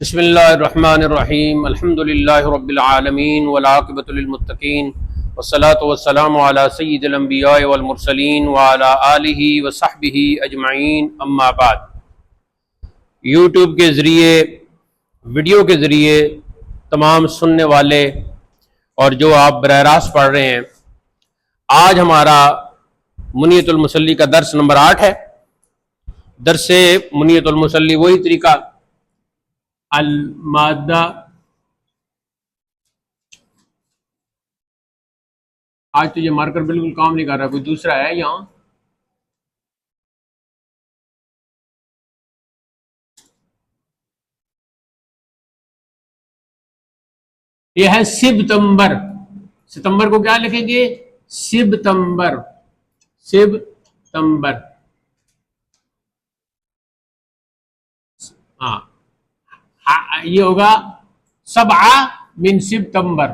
بسم اللہ الرحمن الرحیم الحمد للہ رب العالمین والعاقبۃ للمتقین والصلاة والسلام علی سید الانبیاء والمرسلین وعلی آلہ وصحبہ اجمعین، اما بعد۔ یوٹیوب کے ذریعے، ویڈیو کے ذریعے تمام سننے والے اور جو آپ براہ راست پڑھ رہے ہیں، آج ہمارا منیت المصلی کا درس نمبر 8 ہے۔ درس منیت المصلی وہی طریقہ المادہ، آج تو یہ مارکر بالکل کام نہیں کر رہا، کوئی دوسرا ہے یہاں؟ یہ ہے سبتمبر۔ ستمبر کو کیا لکھیں گے؟ سبتمبر، سبتمبر۔ ہاں، یہ ہوگا 7 من سبتمبر۔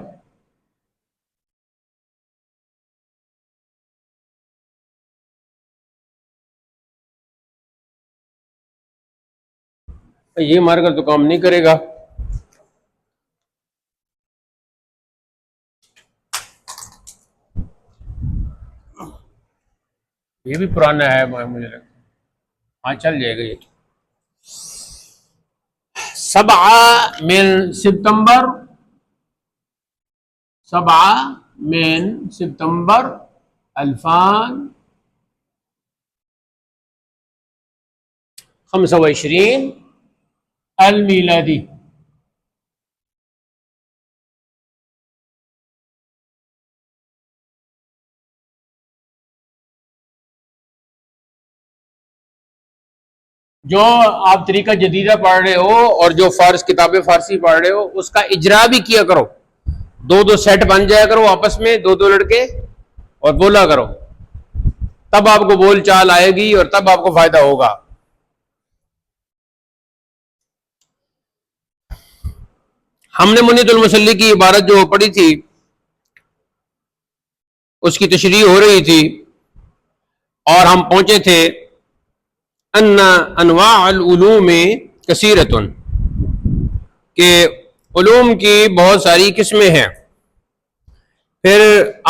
یہ مارکر تو کام نہیں کرے گا۔ یہ بھی پرانا ہے، مجھے لگتا ہے ہاں چل جائے گا۔ یہ 7 من سپتمبر، 7 من سپتمبر 2025 المیلادی۔ جو آپ طریقہ جدیدہ پڑھ رہے ہو اور جو کتابیں فارسی پڑھ رہے ہو، اس کا اجرا بھی کیا کرو۔ 2 سیٹ بن جایا کرو آپس میں، 2 لڑکے، اور بولا کرو، تب آپ کو بول چال آئے گی اور تب آپ کو فائدہ ہوگا۔ ہم نے منیت المصلی کی عبارت جو پڑھی تھی، اس کی تشریح ہو رہی تھی، اور ہم پہنچے تھے ان انواع العلوم کثیرۃ، کہ علوم کی بہت ساری قسمیں ہیں۔ پھر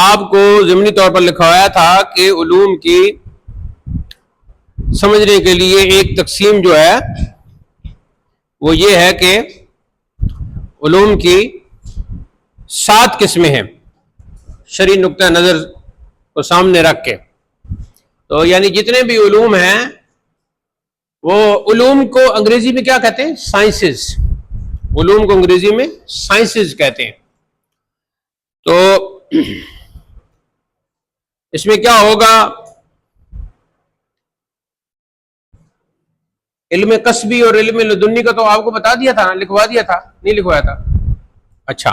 آپ کو ضمنی طور پر لکھوایا تھا کہ علوم کی سمجھنے کے لیے ایک تقسیم جو ہے وہ یہ ہے کہ علوم کی 7 قسمیں ہیں، شرعی نقطہ نظر کو سامنے رکھ کے۔ تو یعنی جتنے بھی علوم ہیں، وہ علوم کو انگریزی میں کیا کہتے ہیں؟ سائنسز۔ علوم کو انگریزی میں سائنسز کہتے ہیں۔ تو اس میں کیا ہوگا؟ علم کسبی اور علم لدنی کا تو آپ کو بتا دیا تھا، لکھوا دیا تھا، نہیں لکھوایا تھا؟ اچھا،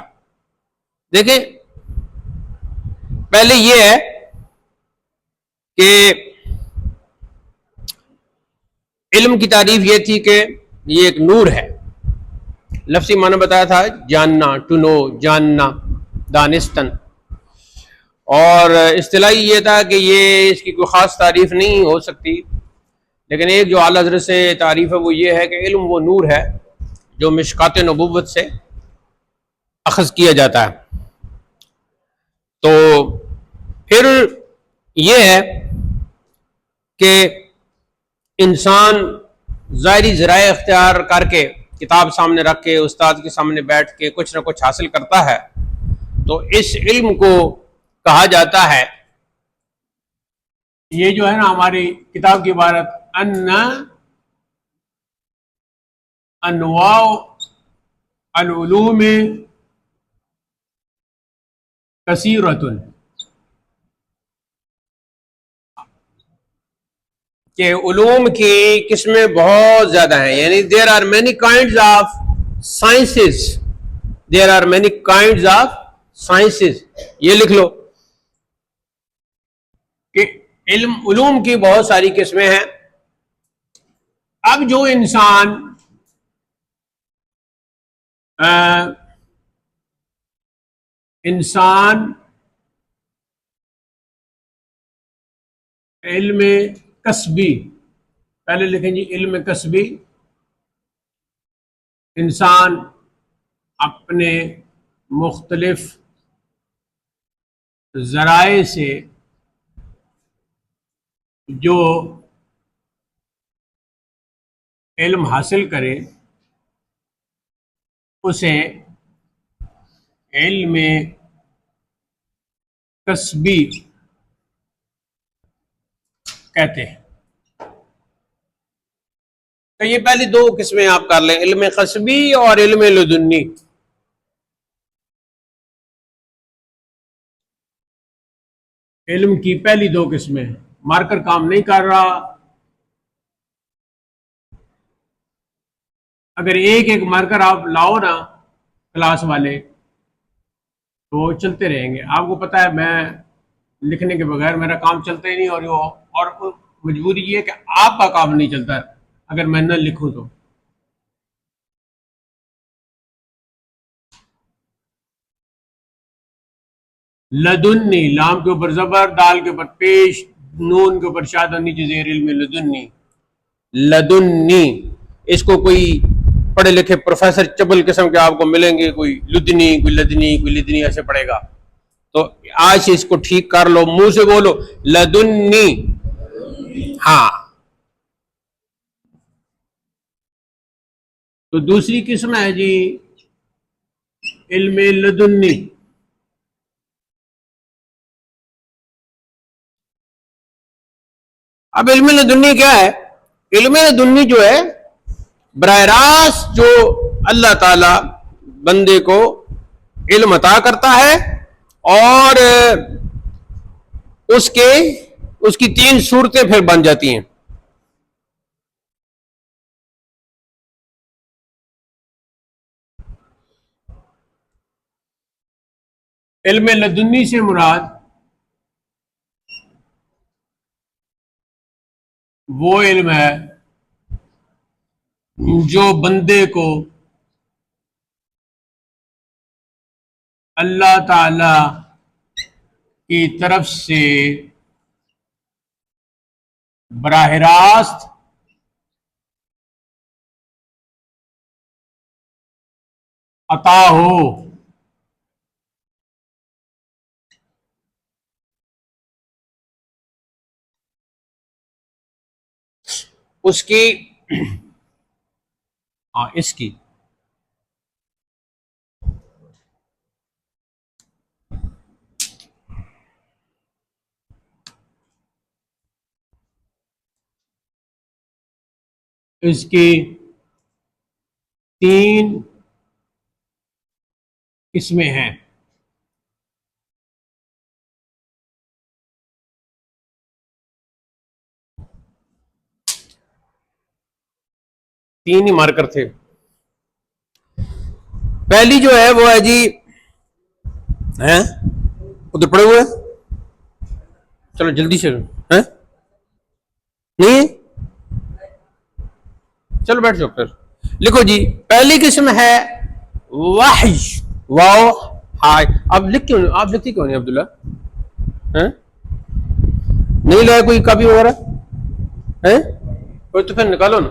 دیکھیں پہلے یہ ہے کہ علم کی تعریف یہ تھی کہ یہ ایک نور ہے۔ لفظی معنی بتایا تھا، جاننا، ٹو نو، جاننا، دانستن۔ اور اصطلاحی یہ تھا کہ یہ اس کی کوئی خاص تعریف نہیں ہو سکتی، لیکن ایک جو اعلیٰ حضرت سے تعریف ہے وہ یہ ہے کہ علم وہ نور ہے جو مشکات نبوت سے اخذ کیا جاتا ہے۔ تو پھر یہ ہے کہ انسان ظاہری ذرائع اختیار کر کے، کتاب سامنے رکھ کے، استاد کے سامنے بیٹھ کے کچھ نہ کچھ حاصل کرتا ہے، تو اس علم کو کہا جاتا ہے، یہ جو ہے نا ہماری کتاب کی عبارت، ان انواع العلوم کثیرۃ، کہ علوم کی قسمیں بہت زیادہ ہیں، یعنی there are many kinds of sciences, there are many kinds of sciences. یہ لکھ لو کہ علوم کی بہت ساری قسمیں ہیں۔ اب جو انسان علم کسبی، پہلے لکھیں جی علم کسبی، انسان اپنے مختلف ذرائع سے جو علم حاصل کرے اسے علم کسبی کہتے ہیں. تو یہ پہلی دو قسمیں آپ کر لیں، علم کسبی اور علم لدنی. علم کی پہلی دو قسمیں، مارکر کام نہیں کر رہا، اگر ایک ایک مارکر آپ لاؤ نا کلاس والے تو چلتے رہیں گے. آپ کو پتا ہے میں لکھنے کے بغیر میرا کام چلتا ہی نہیں، اور مجبوری یہ ہے کہ آپ کا کام نہیں چلتا اگر میں نہ لکھوں تو. لدنی، لام کے اوپر زبر، دال کے اوپر پیش، نون کے اوپر شادہ نیچے زیر، علم لدنی. لدنی اس کو کوئی پڑھے لکھے پروفیسر چبل قسم کے آپ کو ملیں گے، کوئی لدنی کوئی لدنی کوئی لدنی ایسے پڑھے گا. تو آج سے اس کو ٹھیک کر لو، منہ سے بولو لدنی. ہاں. تو دوسری قسم ہے جی علم لدنی. اب علم لدنی کیا ہے؟ علم لدنی جو ہے براہ راست جو اللہ تعالی بندے کو علم عطا کرتا ہے، اور اس کی تین صورتیں پھر بن جاتی ہیں. علم لدنی سے مراد وہ علم ہے جو بندے کو اللہ تعالی کی طرف سے براہ راست عطا ہو. اس کی اس کی اس کی تین قسمیں ہیں. تین ہی مارکر تھے. پہلی جو ہے وہ ہے جی ادھر پڑے ہوئے، چلو جلدی سے نہیں چلو بیٹھ جاؤ پھر لکھو جی. پہلی قسم ہے وحی. واو ہائے. آپ لکھتی کیوں نہیں عبداللہ؟ نہیں لایا کوئی کاپی وغیرہ؟ کوئی تو پھر نکالو نا.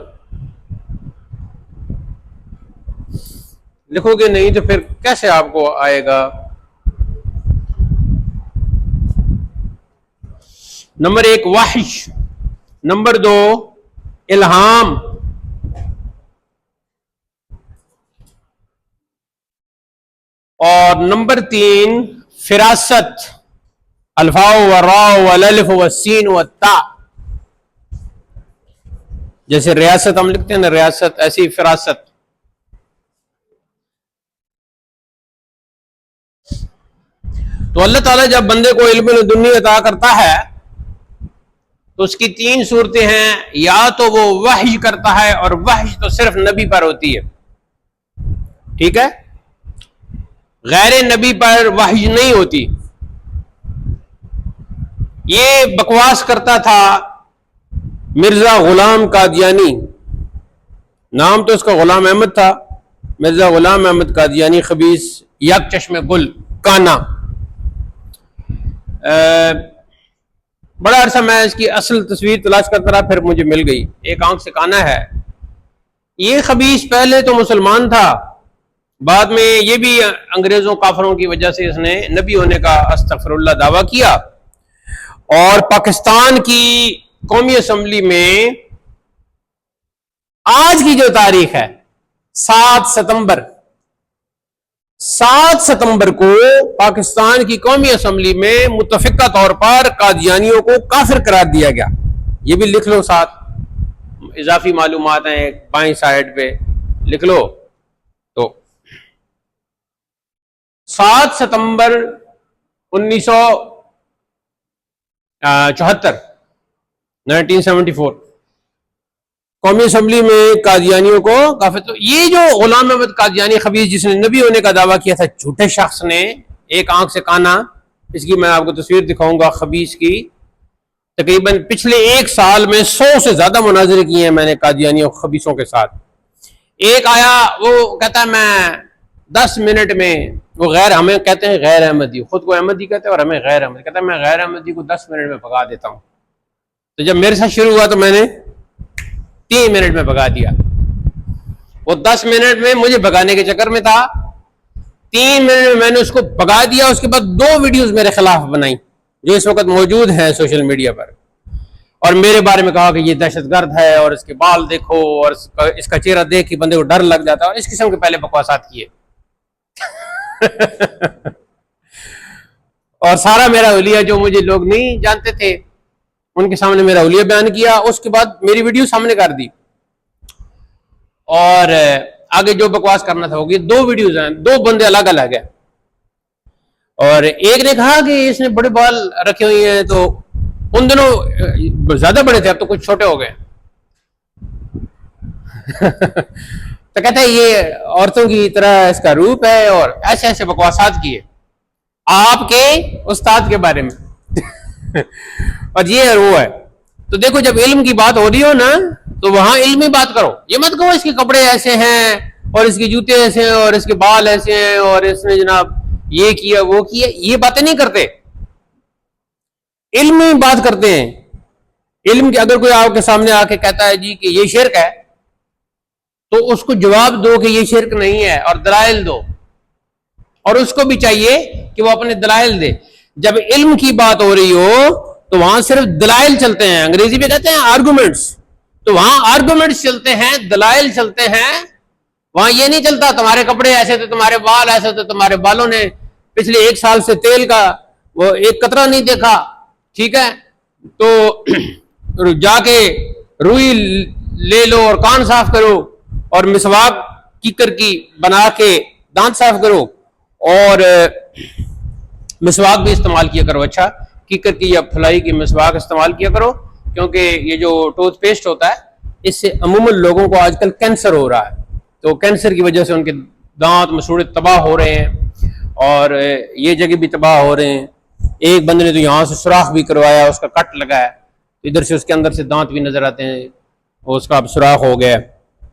لکھو گے نہیں تو پھر کیسے آپ کو آئے گا؟ نمبر ایک وحی، نمبر دو الہام، اور نمبر تین فراست. الفاء والراء والالف والسین والتاء. جیسے ریاست ہم لکھتے ہیں نا ریاست، ایسی فراست. تو اللہ تعالیٰ جب بندے کو علم لدنی عطا کرتا ہے تو اس کی تین صورتیں ہیں. یا تو وہ وحی کرتا ہے، اور وحی تو صرف نبی پر ہوتی ہے، ٹھیک ہے، غیر نبی پر وحی نہیں ہوتی. یہ بکواس کرتا تھا مرزا غلام قادیانی، نام تو اس کا غلام احمد تھا، مرزا غلام احمد قادیانی خبیث یک چشم گل کانا. بڑا عرصہ میں اس کی اصل تصویر تلاش کرتا رہا، پھر مجھے مل گئی. ایک آنکھ سے کانا ہے. یہ خبیث پہلے تو مسلمان تھا، بعد میں یہ بھی انگریزوں کافروں کی وجہ سے اس نے نبی ہونے کا استغفر اللہ دعویٰ کیا، اور پاکستان کی قومی اسمبلی میں آج کی جو تاریخ ہے 7 ستمبر کو پاکستان کی قومی اسمبلی میں متفقہ طور پر قادیانیوں کو کافر قرار دیا گیا. یہ بھی لکھ لو، ساتھ اضافی معلومات ہیں بائیں سائڈ پہ لکھ لو. تو 7 ستمبر 1974 قومی اسمبلی میں قادیانیوں کو کافر. تو یہ جو غلام احمد قادیانی خبیث جس نے نبی ہونے کا دعویٰ کیا تھا، جھوٹے شخص نے، ایک آنکھ سے کانا، اس کی میں آپ کو تصویر دکھاؤں گا خبیث کی. تقریباً پچھلے 1 سال میں 100 سے زیادہ مناظرے کیے ہیں میں نے قادیانیوں خبیثوں کے ساتھ. ایک آیا، وہ کہتا ہے میں 10 منٹ میں، وہ ہمیں کہتے ہیں غیر احمدی، خود کو احمدی کہتے ہیں اور ہمیں غیر احمدی کہتا ہے، میں غیر احمدی کو 10 منٹ میں بھگا دیتا ہوں. تو جب میرے ساتھ شروع ہوا تو میں نے 3 منٹ میں بھگا دیا. وہ 10 منٹ میں مجھے بھگانے کے چکر میں تھا، 3 منٹ میں میں نے اس کو بھگا دیا. اس کے بعد 2 ویڈیوز میرے خلاف بنائی جو اس وقت موجود ہیں سوشل میڈیا پر، اور میرے بارے میں کہا کہ یہ دہشت گرد ہے، اور اس کے بال دیکھو، اور اس کا چہرہ دیکھ کے بندے کو ڈر لگ جاتا ہے، اور اس قسم کے پہلے بکواسات کیے. اور سارا میرا حلیہ جو مجھے لوگ نہیں جانتے تھے ان کے سامنے میرا حلیہ بیان کیا. اس کے بعد میری ویڈیو سامنے کر دی، اور آگے جو بکواس کرنا تھا ہوگی. 2 ویڈیوز ہیں، 2 بندے الگ الگ ہیں، اور ایک نے کہا کہ اس نے بڑے بال رکھے ہوئے ہیں، تو ان دنوں زیادہ بڑے تھے، اب تو کچھ چھوٹے ہو گئے. تو کہتا ہے یہ عورتوں کی طرح اس کا روپ ہے، اور ایسے ایسے بکواسات کیے آپ کے استاد کے بارے میں. اور یہ وہ ہے. تو دیکھو جب علم کی بات ہو رہی ہو نا تو وہاں علمی بات کرو. یہ مت کہو اس کے کپڑے ایسے ہیں اور اس کے جوتے ایسے ہیں اور اس کے بال ایسے ہیں اور اس نے جناب یہ کیا وہ کیا. یہ باتیں نہیں کرتے، علمی بات کرتے ہیں. علم کے اگر کوئی آپ کے سامنے آ کے کہتا ہے جی کہ یہ شرک ہے، تو اس کو جواب دو کہ یہ شرک نہیں ہے، اور دلائل دو. اور اس کو بھی چاہیے کہ وہ اپنے دلائل دے. جب علم کی بات ہو رہی ہو تو وہاں صرف دلائل چلتے ہیں، انگریزی میں کہتے ہیں آرگومنٹس. تو وہاں آرگومنٹس چلتے ہیں، دلائل چلتے ہیں. وہاں یہ نہیں چلتا تمہارے کپڑے ایسے تھے، تمہارے بال ایسے تھے، تمہارے بالوں نے پچھلے 1 سال سے تیل کا وہ 1 قطرہ نہیں دیکھا. ٹھیک ہے، تو جا کے روئی لے لو اور کان صاف کرو، اور مسواک کیکر کی بنا کے دانت صاف کرو، اور مسواک بھی استعمال کیا کرو. اچھا، کیکر کی یا پھلائی کی مسواک استعمال کیا کرو، کیونکہ یہ جو ٹوتھ پیسٹ ہوتا ہے اس سے عموماً لوگوں کو آج کل کینسر ہو رہا ہے. تو کینسر کی وجہ سے ان کے دانت مسوڑے تباہ ہو رہے ہیں، اور یہ جگہ بھی تباہ ہو رہے ہیں. ایک بندے نے تو یہاں سے سوراخ بھی کروایا، اس کا کٹ لگا ہے، ادھر سے اس کے اندر سے دانت بھی نظر آتے ہیں، اور اس کا اب سوراخ ہو گیا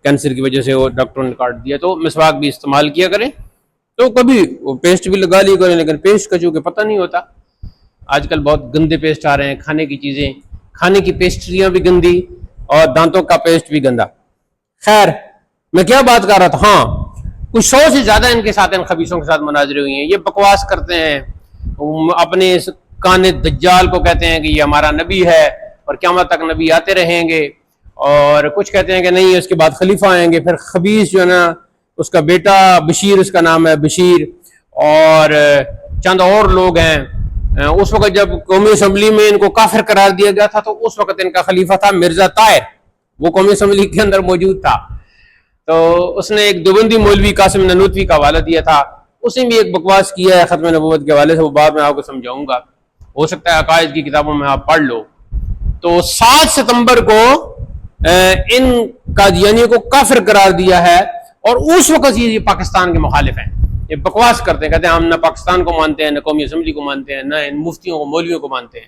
کینسر کی وجہ سے، وہ ڈاکٹروں نے کاٹ دیا. تو مسواک بھی استعمال کیا کریں. تو کبھی وہ پیسٹ بھی لگا لی کریں، لیکن پیسٹ کا چونکہ پتہ نہیں ہوتا. آج کل بہت گندے پیسٹ آ رہے ہیں، کھانے کی چیزیں، کھانے کی پیسٹریاں بھی گندی، اور دانتوں کا پیسٹ بھی گندا. خیر، میں کیا بات کر رہا تھا؟ ہاں، کچھ 100 سے زیادہ ان کے ساتھ، ان خبیثوں کے ساتھ مناظرے ہوئی ہیں. یہ بکواس کرتے ہیں، اپنے اس کانے دجال کو کہتے ہیں کہ یہ ہمارا نبی ہے اور قیامت تک نبی آتے رہیں گے، اور کچھ کہتے ہیں کہ نہیں اس کے بعد خلیفہ آئیں گے. پھر خبیث جو ہے نا، اس کا بیٹا بشیر، اس کا نام ہے بشیر، اور چند اور لوگ ہیں. اس وقت جب قومی اسمبلی میں ان کو کافر قرار دیا گیا تھا تو اس وقت ان کا خلیفہ تھا مرزا طاہر، وہ قومی اسمبلی کے اندر موجود تھا. تو اس نے ایک دیوبندی مولوی قاسم نانوتوی کا حوالہ دیا تھا، اس نے بھی ایک بکواس کیا ہے ختم نبوت کے حوالے سے، وہ بعد میں آپ کو سمجھاؤں گا، ہو سکتا ہے عقائد کی کتابوں میں آپ پڑھ لو. تو 7 ستمبر کو ان قادیانیوں کو کافر قرار دیا ہے، اور اس وقت یہ پاکستان کے مخالف ہیں. یہ بکواس کرتے ہیں، کہتے ہیں ہم نہ پاکستان کو مانتے ہیں، نہ قومی اسمبلی کو مانتے ہیں، نہ ان مفتیوں کو مولویوں کو مانتے ہیں.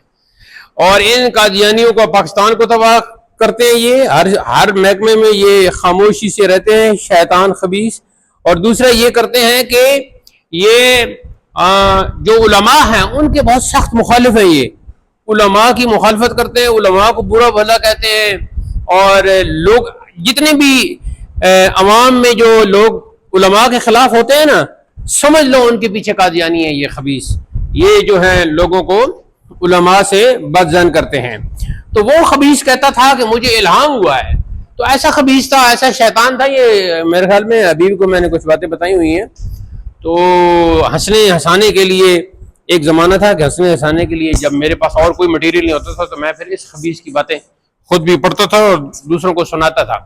اور ان قادیانیوں کو پاکستان کو تباہ کرتے ہیں. یہ ہر محکمے میں یہ خاموشی سے رہتے ہیں، شیطان خبیث. اور دوسرا یہ کرتے ہیں کہ یہ جو علماء ہیں ان کے بہت سخت مخالف ہیں. یہ علماء کی مخالفت کرتے ہیں، علماء کو برا بھلا کہتے ہیں، اور لوگ جتنے بھی عوام میں جو لوگ علماء کے خلاف ہوتے ہیں نا، سمجھ لو ان کے پیچھے قادیانی ہے یہ خبیث، یہ جو ہے لوگوں کو علماء سے بدظن کرتے ہیں۔ تو وہ خبیث کہتا تھا کہ مجھے الہام ہوا ہے، تو ایسا خبیث تھا، ایسا شیطان تھا یہ۔ میرے خیال میں ابھی کو میں نے کچھ باتیں بتائی ہوئی ہیں۔ تو ہنسنے ہنسانے کے لیے ایک زمانہ تھا کہ ہنسنے ہنسانے کے لیے جب میرے پاس اور کوئی مٹیریل نہیں ہوتا تھا تو میں پھر اس خبیث کی باتیں خود بھی پڑھتا تھا اور دوسروں کو سناتا تھا۔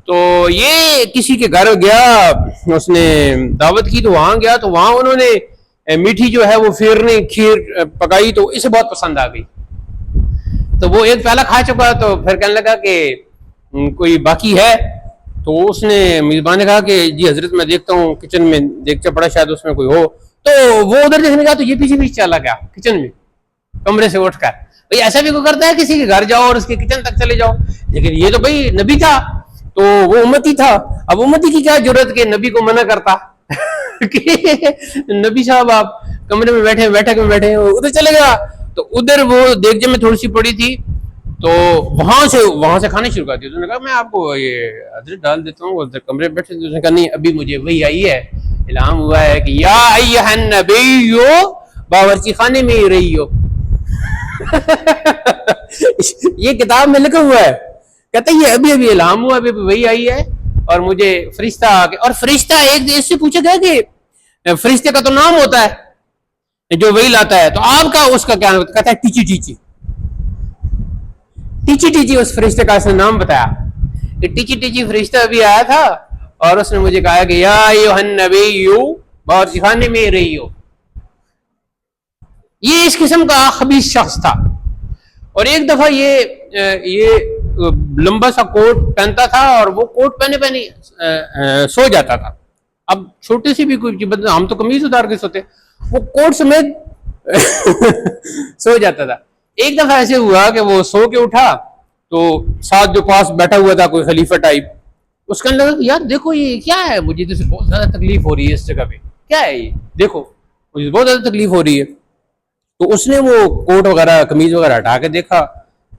تو یہ کسی کے گھر گیا، اس نے دعوت کی، تو وہاں گیا تو وہاں انہوں نے میٹھی جو ہے وہ فیرنی کھیر پکائی، تو اسے بہت پسند آ گئی۔ تو وہ ایک پیالہ کھا چکا، تو پھر کہنے لگا کہ کوئی باقی ہے؟ تو اس نے میزبان نے کہا کہ جی حضرت میں دیکھتا ہوں کچن میں دیکھتا پڑا، شاید اس میں کوئی ہو۔ تو وہ ادھر دیکھنے گیا تو یہ پیچھے پیچھے چلا گیا کچن میں، کمرے سے اٹھ کر۔ بھائی ایسا بھی کوئی کرتا ہے کسی کے گھر جاؤ اور اس کے کچن تک چلے جاؤ؟ لیکن یہ تو بھائی نبی تھا، تو وہ امتی تھا، اب امتی کی کیا ضرورت کہ نبی کو منع کرتا کہ نبی صاحب آپ کمرے میں بیٹھے بیٹھے ادھر چلے گیا۔ تو ادھر وہ دیگچے میں تھوڑی سی پڑی تھی، تو وہاں سے کھانے شروع کر دیا۔ تو نے کہا میں آپ کو یہ حضرت ڈال دیتا ہوں، ادھر کمرے بیٹھے تھے۔ اس نے کہا نہیں، ابھی مجھے وہی آئی ہے، الہام ہوا ہے کہ یا ایھا النبی باورچی خانے میں ہی رہی ہو۔ یہ کتاب میں لکھا ہوا ہے، کہتے یہ ابھی الہام ہوا، ابھی وہی آئی ہے اور مجھے فرشتہ آ کے، اور فرشتہ ایک اس سے پوچھا گیا کہ فرشتے کا تو نام ہوتا ہے جو وہی لاتا ہے، تو آپ کا اس کا کیا ہوتا ہے؟ کہتا ہے ٹیچی اس فرشتے کا اس نے نام بتایا کہ ٹیچی فرشتہ ابھی آیا تھا اور اس نے مجھے کہا کہ یا ایھا النبی باورچی خانے میں رہی ہو۔ یہ اس قسم کا خبیث شخص تھا۔ اور ایک دفعہ یہ لمبا سا کوٹ پہنتا تھا اور وہ کوٹ پہنے سو جاتا تھا۔ اب چھوٹی سی بھی کوئی، ہم تو قمیض اتار کے سوتے، وہ کوٹ سمیت سو جاتا تھا۔ ایک دفعہ ایسے ہوا کہ وہ سو کے اٹھا تو ساتھ جو پاس بیٹھا ہوا تھا کوئی خلیفہ ٹائپ، اس کا لگا یار دیکھو یہ کیا ہے، مجھے تو بہت زیادہ تکلیف ہو رہی ہے اس جگہ پہ، کیا ہے یہ، دیکھو مجھے بہت زیادہ تکلیف ہو رہی ہے۔ تو اس نے وہ کوٹ وغیرہ قمیض وغیرہ ہٹا کے دیکھا،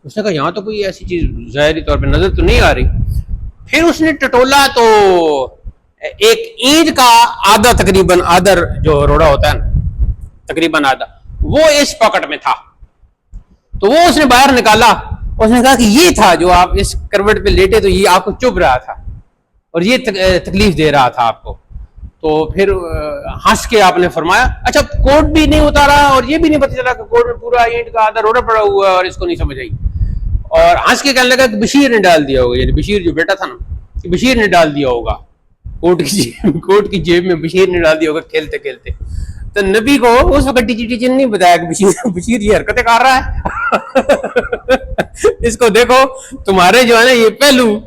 اس نے کہا یہاں تو کوئی ایسی چیز ظاہری طور پہ نظر تو نہیں آ رہی۔ پھر اس نے ٹٹولا تو ایک اینٹ کا آدھا تقریباً آدھر جو روڑا ہوتا ہے نا، تقریباً آدھا، وہ اس پاکٹ میں تھا۔ تو وہ اس نے باہر نکالا، اس نے کہا کہ یہ تھا جو آپ اس کروٹ پہ لیٹے تو یہ آپ کو چبھ رہا تھا اور یہ تکلیف دے رہا تھا آپ کو۔ تو پھر ہنس کے آپ نے فرمایا اچھا کوٹ بھی نہیں اتارا اور یہ بھی نہیں پتہ چلا کہ کوٹ میں پورا اینٹ کا آدھا روڑا پڑا ہوا ہے اور اس کو نہیں سمجھ آئی، اور ہنس کے کہنے لگا کہ بشیر نے ڈال دیا ہوگا، یعنی بشیر جو بیٹا تھا نا، کہ بشیر نے ڈال دیا ہوگا کوٹ کی جیب میں، بشیر نے ڈال دیا ہوگا کھیلتے کھیلتے۔ تو نبی کو اس وقت ٹیچر نہیں بتایا کہ بشیر یہ حرکتیں کر رہا ہے، اس کو دیکھو تمہارے جو ہے نا یہ پہلو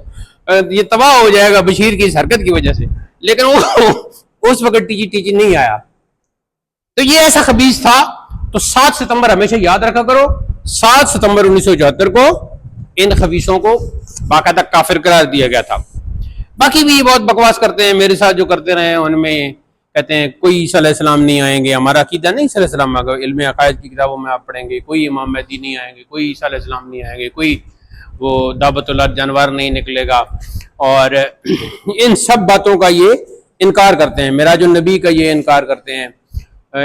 یہ تباہ ہو جائے گا بشیر کی اس حرکت کی وجہ سے، لیکن وہ اس وقت ٹیچر نہیں آیا۔ تو یہ ایسا خبیث تھا۔ تو 7 ستمبر ہمیشہ یاد رکھا کرو، 7 ستمبر 1974 کو ان خبیثوں کو باقاعدہ کافر قرار دیا گیا تھا۔ باقی بھی یہ بہت بکواس کرتے ہیں، میرے ساتھ جو کرتے رہے ہیں ان میں کہتے ہیں کوئی عیسیٰ علیہ السلام نہیں آئیں گے، ہمارا عقیدہ نہیں عیسیٰ علیہ السلام آگا، علم عقائد کی کتابوں میں آپ پڑھیں گے کوئی امام مہدی نہیں آئیں گے، کوئی عیسیٰ علیہ السلام نہیں آئیں گے، کوئی وہ دعوت اللہ جانور نہیں نکلے گا، اور ان سب باتوں کا یہ انکار کرتے ہیں، معراج النبی کا یہ انکار کرتے ہیں،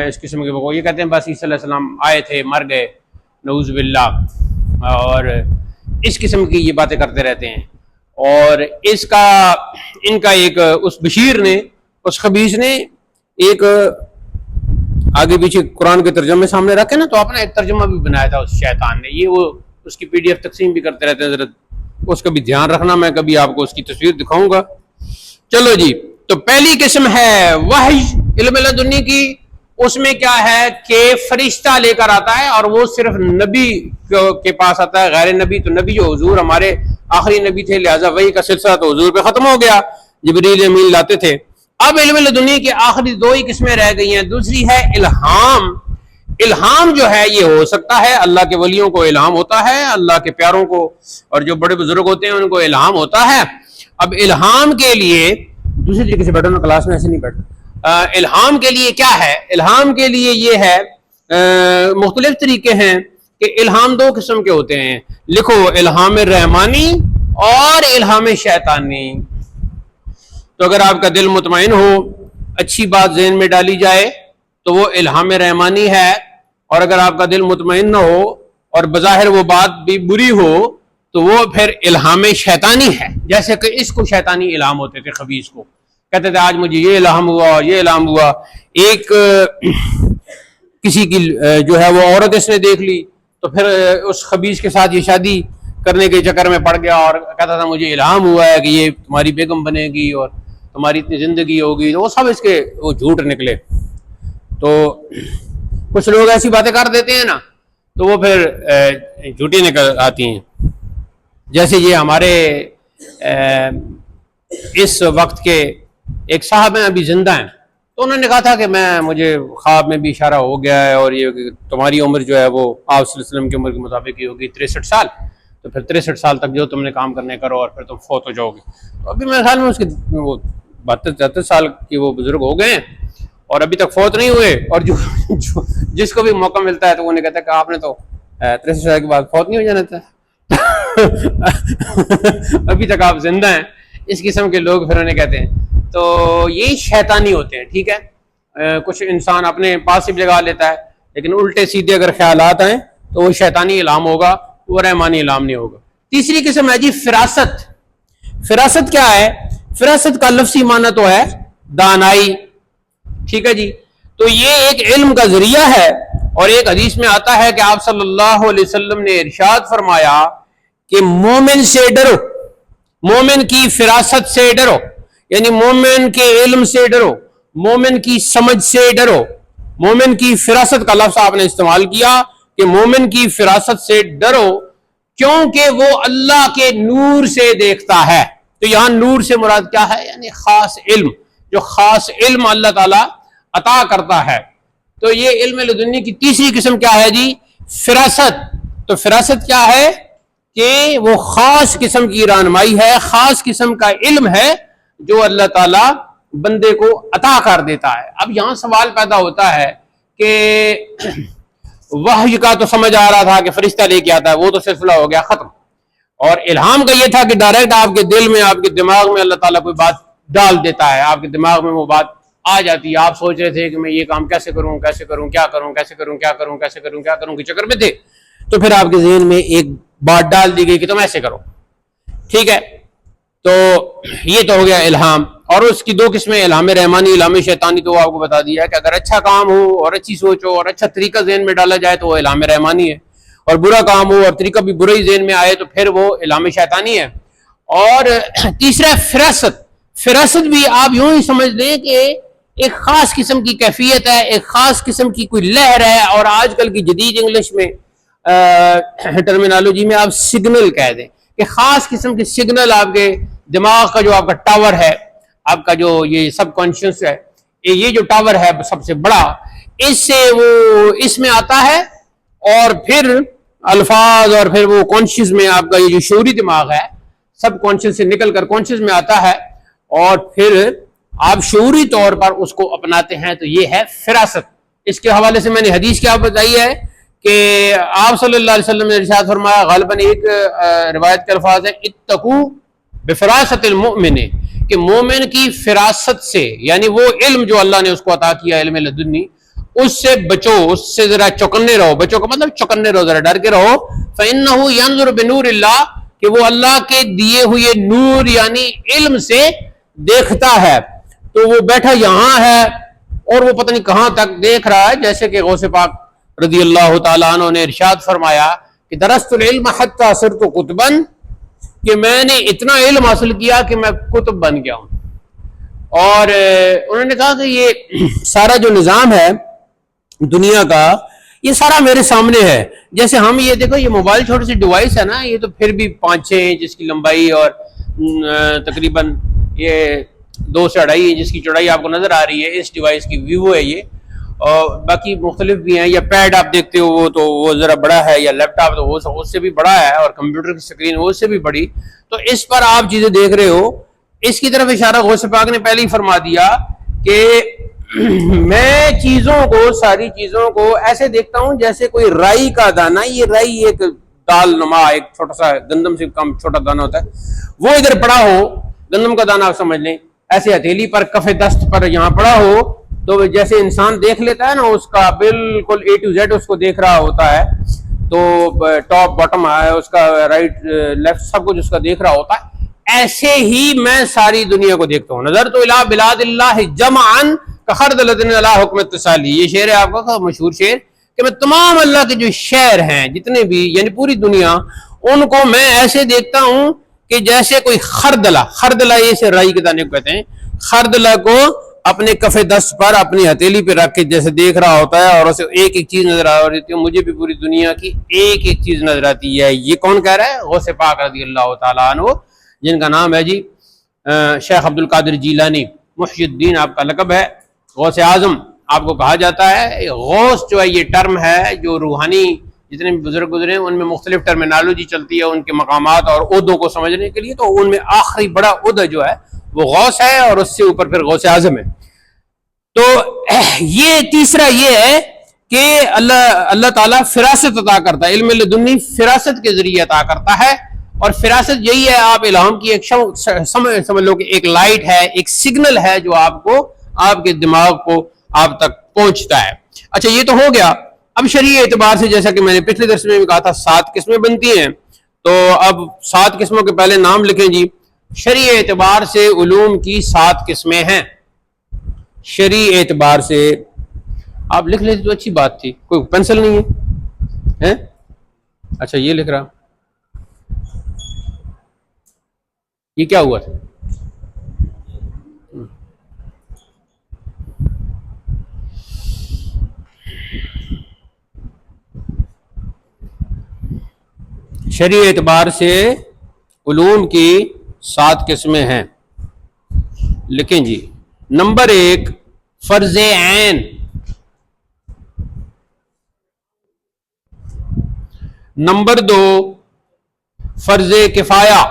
اس قسم کے وہ یہ کہتے ہیں بس عیسیٰ علیہ السلام آئے تھے مر گئے نعوذ باللہ، اور اس قسم کی یہ باتیں کرتے رہتے ہیں۔ اور ان کا ایک اس بشیر نے، اس خبیث نے ایک آگے پیچھے قرآن کے ترجمے سامنے رکھے نا، تو اپنا ایک ترجمہ بھی بنایا تھا اس شیطان نے، یہ وہ اس کی PDF تقسیم بھی کرتے رہتے ہیں، ضرورت اس کا بھی دھیان رکھنا، میں کبھی آپ کو اس کی تصویر دکھاؤں گا۔ چلو جی، تو پہلی قسم ہے وحی علم لدنی کی، اس میں کیا ہے کہ فرشتہ لے کر آتا ہے اور وہ صرف نبی کے پاس آتا ہے، غیر نبی تو نبی جو حضور ہمارے آخری نبی تھے لہٰذا وحی کا سلسلہ تو حضور پہ ختم ہو گیا، جبریل امین لاتے تھے۔ اب علم لدنی کی آخری 2 ہی قسمیں رہ گئی ہیں، دوسری ہے الہام۔ الہام جو ہے یہ ہو سکتا ہے، اللہ کے ولیوں کو الہام ہوتا ہے، اللہ کے پیاروں کو اور جو بڑے بزرگ ہوتے ہیں ان کو الہام ہوتا ہے۔ اب الہام کے لیے دوسری طریقے سے بیٹھو نا، کلاس میں ایسے نہیں بیٹھو۔ الہام کے لیے کیا ہے؟ الہام کے لیے یہ ہے مختلف طریقے ہیں کہ الہام 2 قسم کے ہوتے ہیں، لکھو الہام رحمانی اور الہام شیطانی۔ تو اگر آپ کا دل مطمئن ہو، اچھی بات ذہن میں ڈالی جائے تو وہ الہام رحمانی ہے، اور اگر آپ کا دل مطمئن نہ ہو اور بظاہر وہ بات بھی بری ہو تو وہ پھر الہام شیطانی ہے. جیسے کہ اس کو شیطانی الہام ہوتے تھے، خبیث کو کہتے تھے آج مجھے یہ الہام ہوا، یہ الہام ہوا. ایک کسی کی جو ہے وہ عورت اس نے دیکھ لی تو پھر اس خبیث کے ساتھ یہ شادی کرنے کے چکر میں پڑ گیا اور کہتا تھا مجھے الہام ہوا ہے کہ یہ تمہاری بیگم بنے گی اور تمہاری اتنی زندگی ہوگی. تو وہ سب اس کے وہ جھوٹ نکلے. تو کچھ لوگ ایسی باتیں کر دیتے ہیں نا تو وہ پھر جھوٹی نکل آتی ہیں. جیسے یہ ہمارے اس وقت کے ایک صاحب ہیں، ابھی زندہ ہیں، تو انہوں نے کہا تھا کہ مجھے خواب میں بھی اشارہ ہو گیا ہے اور یہ کہ تمہاری عمر جو ہے وہ آپ صلی اللہ علیہ وسلم کی عمر کے مطابق ہی ہوگی 63 سال. تو پھر 63 سال تک جو تم نے کام کرنے کرو اور پھر تم فوت ہو جاؤ گے. تو ابھی میرے خیال میں اس کے وہ 32-33 سال کی وہ بزرگ ہو گئے ہیں اور ابھی تک فوت نہیں ہوئے. اور جس کو بھی موقع ملتا ہے تو وہ نہیں کہتا کہ آپ نے تو 63 سال کے بعد فوت نہیں ہو جانا تھا ابھی تک آپ زندہ ہیں. اس قسم کے لوگ پھر انہیں کہتے ہیں. تو یہ شیطانی ہوتے ہیں. ٹھیک ہے، کچھ انسان اپنے پاس سے بھی لگا لیتا ہے لیکن الٹے سیدھے اگر خیالات ہیں تو وہ شیطانی الہام ہوگا، وہ رحمانی الہام نہیں ہوگا. تیسری قسم ہے جی فراست. فراست کیا ہے؟ فراست کا لفظی معنی تو ہے دانائی. ٹھیک ہے جی. تو یہ ایک علم کا ذریعہ ہے، اور ایک حدیث میں آتا ہے کہ آپ صلی اللہ علیہ وسلم نے ارشاد فرمایا کہ مومن سے ڈرو، مومن کی فراست سے ڈرو، یعنی مومن کے علم سے ڈرو، مومن کی سمجھ سے ڈرو. مومن کی فراست کا لفظ آپ نے استعمال کیا کہ مومن کی فراست سے ڈرو کیونکہ وہ اللہ کے نور سے دیکھتا ہے. تو یہاں نور سے مراد کیا ہے؟ یعنی خاص علم، جو خاص علم اللہ تعالی عطا کرتا ہے. تو یہ علم لدنی کی تیسری قسم کیا ہے جی؟ فراست. تو فراست کیا ہے؟ کہ وہ خاص قسم کی رہنمائی ہے، خاص قسم کا علم ہے جو اللہ تعالیٰ بندے کو عطا کر دیتا ہے. اب یہاں سوال پیدا ہوتا ہے کہ وحی کا تو سمجھ آ رہا تھا کہ فرشتہ لے کے آتا ہے، وہ تو سلسلہ ہو گیا ختم. اور الہام کا یہ تھا کہ ڈائریکٹ آپ کے دل میں، آپ کے دماغ میں اللہ تعالیٰ کوئی بات ڈال دیتا ہے، آپ کے دماغ میں وہ بات آ جاتی ہے. آپ سوچ رہے تھے کہ میں یہ کام کیسے کروں، کیسے کروں، کیا کروں، کیسے کروں، کیا کروں، کیسے کروں، کیا کروں کے چکر میں تھے. تو پھر آپ کے ذہن میں ایک بات ڈال دی گئی کہ تم ایسے کرو. ٹھیک ہے. تو یہ تو ہو گیا الہام. اور اس کی دو قسمیں، الہام رحمانی، الہام شیطانی. تو وہ آپ کو بتا دیا ہے کہ اگر اچھا کام ہو اور اچھی سوچ ہو اور اچھا طریقہ ذہن میں ڈالا جائے تو وہ الہام رحمانی ہے، اور برا کام ہو اور طریقہ بھی برا ہی ذہن میں آئے تو پھر وہ الہام شیطانی ہے. اور تیسرا فراست. فراست بھی آپ یوں ہی سمجھ لیں کہ ایک خاص قسم کی کیفیت ہے، ایک خاص قسم کی کوئی لہر ہے. اور آج کل کی جدید انگلش میں ٹرمینالوجی میں آپ سگنل کہہ دیں کہ خاص قسم کے سگنل آپ کے دماغ کا جو آپ کا ٹاور ہے، آپ کا جو یہ سب کانشیس ہے، یہ جو ٹاور ہے سب سے بڑا، اس سے وہ اس میں آتا ہے اور پھر الفاظ اور پھر وہ کانشیس میں آپ کا یہ جو شعوری دماغ ہے سب کانشیس سے نکل کر کانشیس میں آتا ہے اور پھر آپ شعوری طور پر اس کو اپناتے ہیں. تو یہ ہے فراست. اس کے حوالے سے میں نے حدیث کیا بتائی ہے کہ آپ صلی اللہ علیہ وسلم نے ارشاد فرمایا، غالباً ایک روایت کے الفاظ ہیں اتقوا بفراست المؤمن، کہ مومن کی فراست سے، یعنی وہ علم جو اللہ نے اس کو عطا کیا، علم لدنی، اس سے بچو، اس سے ذرا چوکنے رہو. بچو کا مطلب چوکنے رہو، ذرا ڈر کے رہو. فإنه ينظر بنور اللہ، کہ وہ اللہ کے دیے ہوئے نور یعنی علم سے دیکھتا ہے. تو وہ بیٹھا یہاں ہے اور وہ پتہ نہیں کہاں تک دیکھ رہا ہے. جیسے کہ غوث پاک رضی اللہ تعالیٰ عنہ نے ارشاد فرمایا کہ درست العلم حتی صرت قطبا، کہ میں نے اتنا علم حاصل کیا کہ میں قطب بن گیا ہوں. اور انہوں نے کہا کہ یہ سارا جو نظام ہے دنیا کا، یہ سارا میرے سامنے ہے. جیسے ہم یہ دیکھو، یہ موبائل چھوٹی سی ڈیوائس ہے نا، یہ تو پھر بھی 5-6 انچ اس کی لمبائی اور تقریباً یہ 2 سے 2.5 انچ اس کی چوڑائی آپ کو نظر آ رہی ہے. اس ڈیوائس کی ویوو ہے یہ، اور باقی مختلف بھی ہیں. یا پیڈ آپ دیکھتے ہو وہ تو وہ ذرا بڑا ہے، یا لیپ ٹاپ تو وہ اس سے بھی بڑا ہے، اور کمپیوٹر کی اسکرین وہ اس سے بھی بڑی. تو اس پر آپ چیزیں دیکھ رہے ہو. اس کی طرف اشارہ غوث پاک نے پہلے ہی فرما دیا کہ میں چیزوں کو، ساری چیزوں کو ایسے دیکھتا ہوں جیسے کوئی رائی کا دانہ. یہ رائی ایک دال نما، ایک چھوٹا سا گندم سے کم چھوٹا دانہ ہوتا ہے، وہ ادھر پڑا ہو، گندم کا دانہ آپ سمجھ لیں. ایسے ہتھیلی پر کف دست پر یہاں پڑا ہو تو جیسے انسان دیکھ لیتا ہے نا اس کا بالکل اے ٹو زیڈ اس کو دیکھ رہا ہوتا ہے، تو ٹاپ باٹم ہے اس کا، رائٹ لیفٹ سب کچھ اس کا دیکھ رہا ہوتا ہے، ایسے ہی میں ساری دنیا کو دیکھتا ہوں. نظر تو الی بلاد اللہ جمعا کخردلۃ علی حکم اتصالی، یہ شعر ہے آپ کا مشہور شعر کہ میں تمام اللہ کے جو شہر ہیں جتنے بھی یعنی پوری دنیا، ان کو میں ایسے دیکھتا ہوں کہ جیسے کوئی خردلہ، خردلہ یہ سے رائی کے دانے کو کہتے ہیں، خردلہ کو اپنے کف دست پر اپنی ہتھیلی پہ رکھ کے جیسے دیکھ رہا ہوتا ہے اور اسے ایک ایک چیز نظر آ رہی ہے. مجھے بھی پوری دنیا کی ایک ایک چیز نظر آتی ہے. یہ کون کہہ رہا ہے؟ غوث پاک رضی اللہ تعالیٰ عنہ، جن کا نام ہے جی شیخ عبد القادر جیلانی، محی الدین آپ کا لقب ہے، غوث اعظم آپ کو کہا جاتا ہے. غوث جو ہے یہ ٹرم ہے جو روحانی جتنے بھی بزرگ گزرے ہیں ان میں مختلف ٹرمینالوجی چلتی ہے ان کے مقامات اور عہدوں کو سمجھنے کے لیے، تو ان میں آخری بڑا عہدہ جو ہے وہ غوث ہے اور اس سے اوپر پھر غوث اعظم ہے. تو یہ تیسرا یہ ہے کہ اللہ تعالیٰ فراست عطا کرتا ہے، علم لدنی فراست کے ذریعے عطا کرتا ہے، اور فراست یہی ہے آپ الہام کی ایک سمجھ لو کہ ایک لائٹ ہے، ایک سگنل ہے جو آپ کو آپ کے دماغ کو آپ تک پہنچتا ہے. اچھا یہ تو ہو گیا. اب شرعی اعتبار سے جیسا کہ میں نے پچھلے درس میں بھی کہا تھا 7 قسمیں بنتی ہیں، تو اب 7 قسموں کے پہلے نام لکھیں جی. شرعی اعتبار سے علوم کی 7 قسمیں ہیں. شرعی اعتبار سے آپ لکھ لیتے تو اچھی بات تھی. کوئی پینسل نہیں ہے؟ اچھا یہ لکھ رہا، یہ کیا ہوا تھا؟ شرعی اعتبار سے علوم کی 7 قسمیں ہیں. لکھیں جی. نمبر 1 فرض عین. نمبر 2 فرض کفایہ.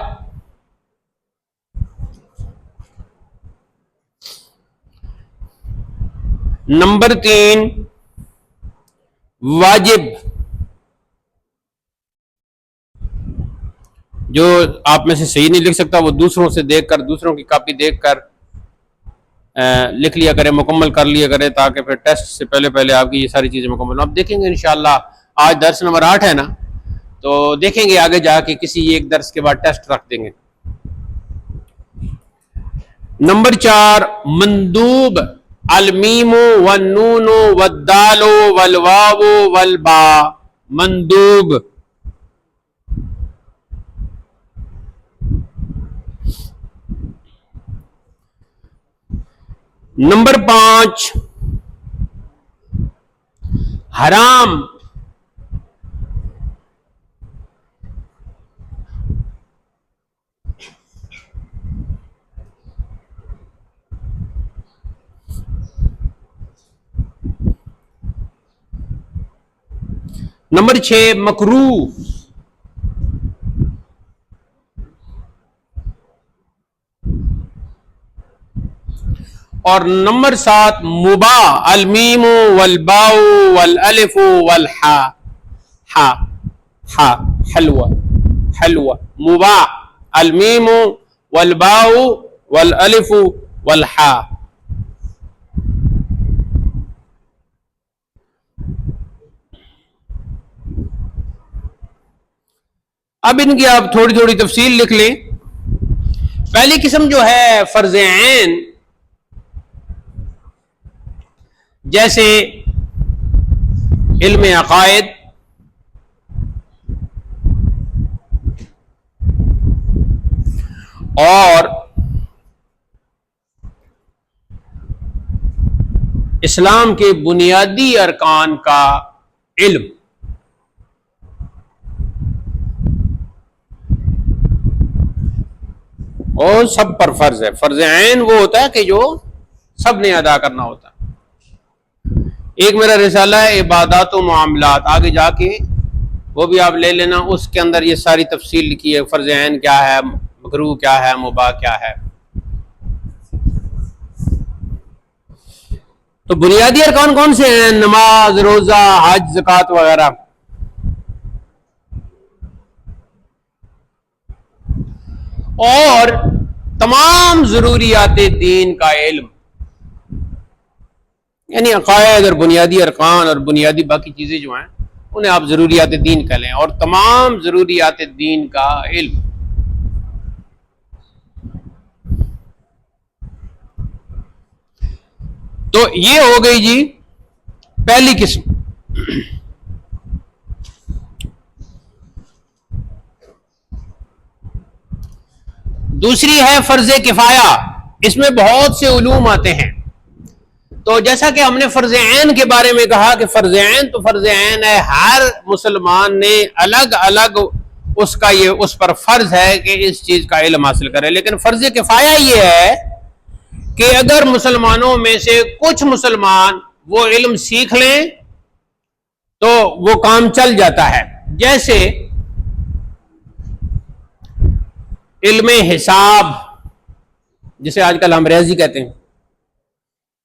نمبر 3 واجب. جو آپ میں سے صحیح نہیں لکھ سکتا وہ دوسروں سے دیکھ کر، دوسروں کی کاپی دیکھ کر لکھ لیا کرے، مکمل کر لیا کرے، تاکہ پھر ٹیسٹ سے پہلے پہلے آپ کی یہ ساری چیزیں مکمل. اب دیکھیں گے انشاءاللہ، آج درس نمبر 8 ہے نا، تو دیکھیں گے آگے جا کے کسی ایک درس کے بعد ٹیسٹ رکھ دیں گے. نمبر 4 مندوب. المیم والنون والدال والواو والبا. مندوب. نمبر 5 حرام. نمبر 6 مکروہ. اور نمبر 7 مباح. المیم والباء والالف والحا. ہا ہا حلوہ حلوہ. مباح المیم والباء والالف والحا. اب ان کی آپ تھوڑی تھوڑی تفصیل لکھ لیں. پہلی قسم جو ہے فرض عین، جیسے علم عقائد، اور اسلام کے بنیادی ارکان کا علم. اور سب پر فرض ہے. فرض عین وہ ہوتا ہے کہ جو سب نے ادا کرنا ہوتا ہے. ایک میرا رسالہ ہے عبادات و معاملات، آگے جا کے وہ بھی آپ لے لینا، اس کے اندر یہ ساری تفصیل لکھی ہے. فرض عین کیا ہے، مکروہ کیا ہے، مباح کیا ہے. تو بنیادی ارکان کون سے ہیں؟ نماز، روزہ، حج، زکوٰۃ وغیرہ. اور تمام ضروریات دین کا علم، یعنی عقائد اور بنیادی ارکان اور بنیادی باقی چیزیں جو ہیں انہیں آپ ضروریات دین کہہ لیں، اور تمام ضروریات دین کا علم۔ تو یہ ہو گئی جی پہلی قسم۔ دوسری ہے فرض کفایہ، اس میں بہت سے علوم آتے ہیں۔ تو جیسا کہ ہم نے فرض عین کے بارے میں کہا کہ فرض عین تو فرض عین ہے، ہر مسلمان نے الگ الگ اس پر فرض ہے کہ اس چیز کا علم حاصل کرے، لیکن فرض کفایہ یہ ہے کہ اگر مسلمانوں میں سے کچھ مسلمان وہ علم سیکھ لیں تو وہ کام چل جاتا ہے۔ جیسے علم حساب، جسے آج کل ہم ریاضی کہتے ہیں،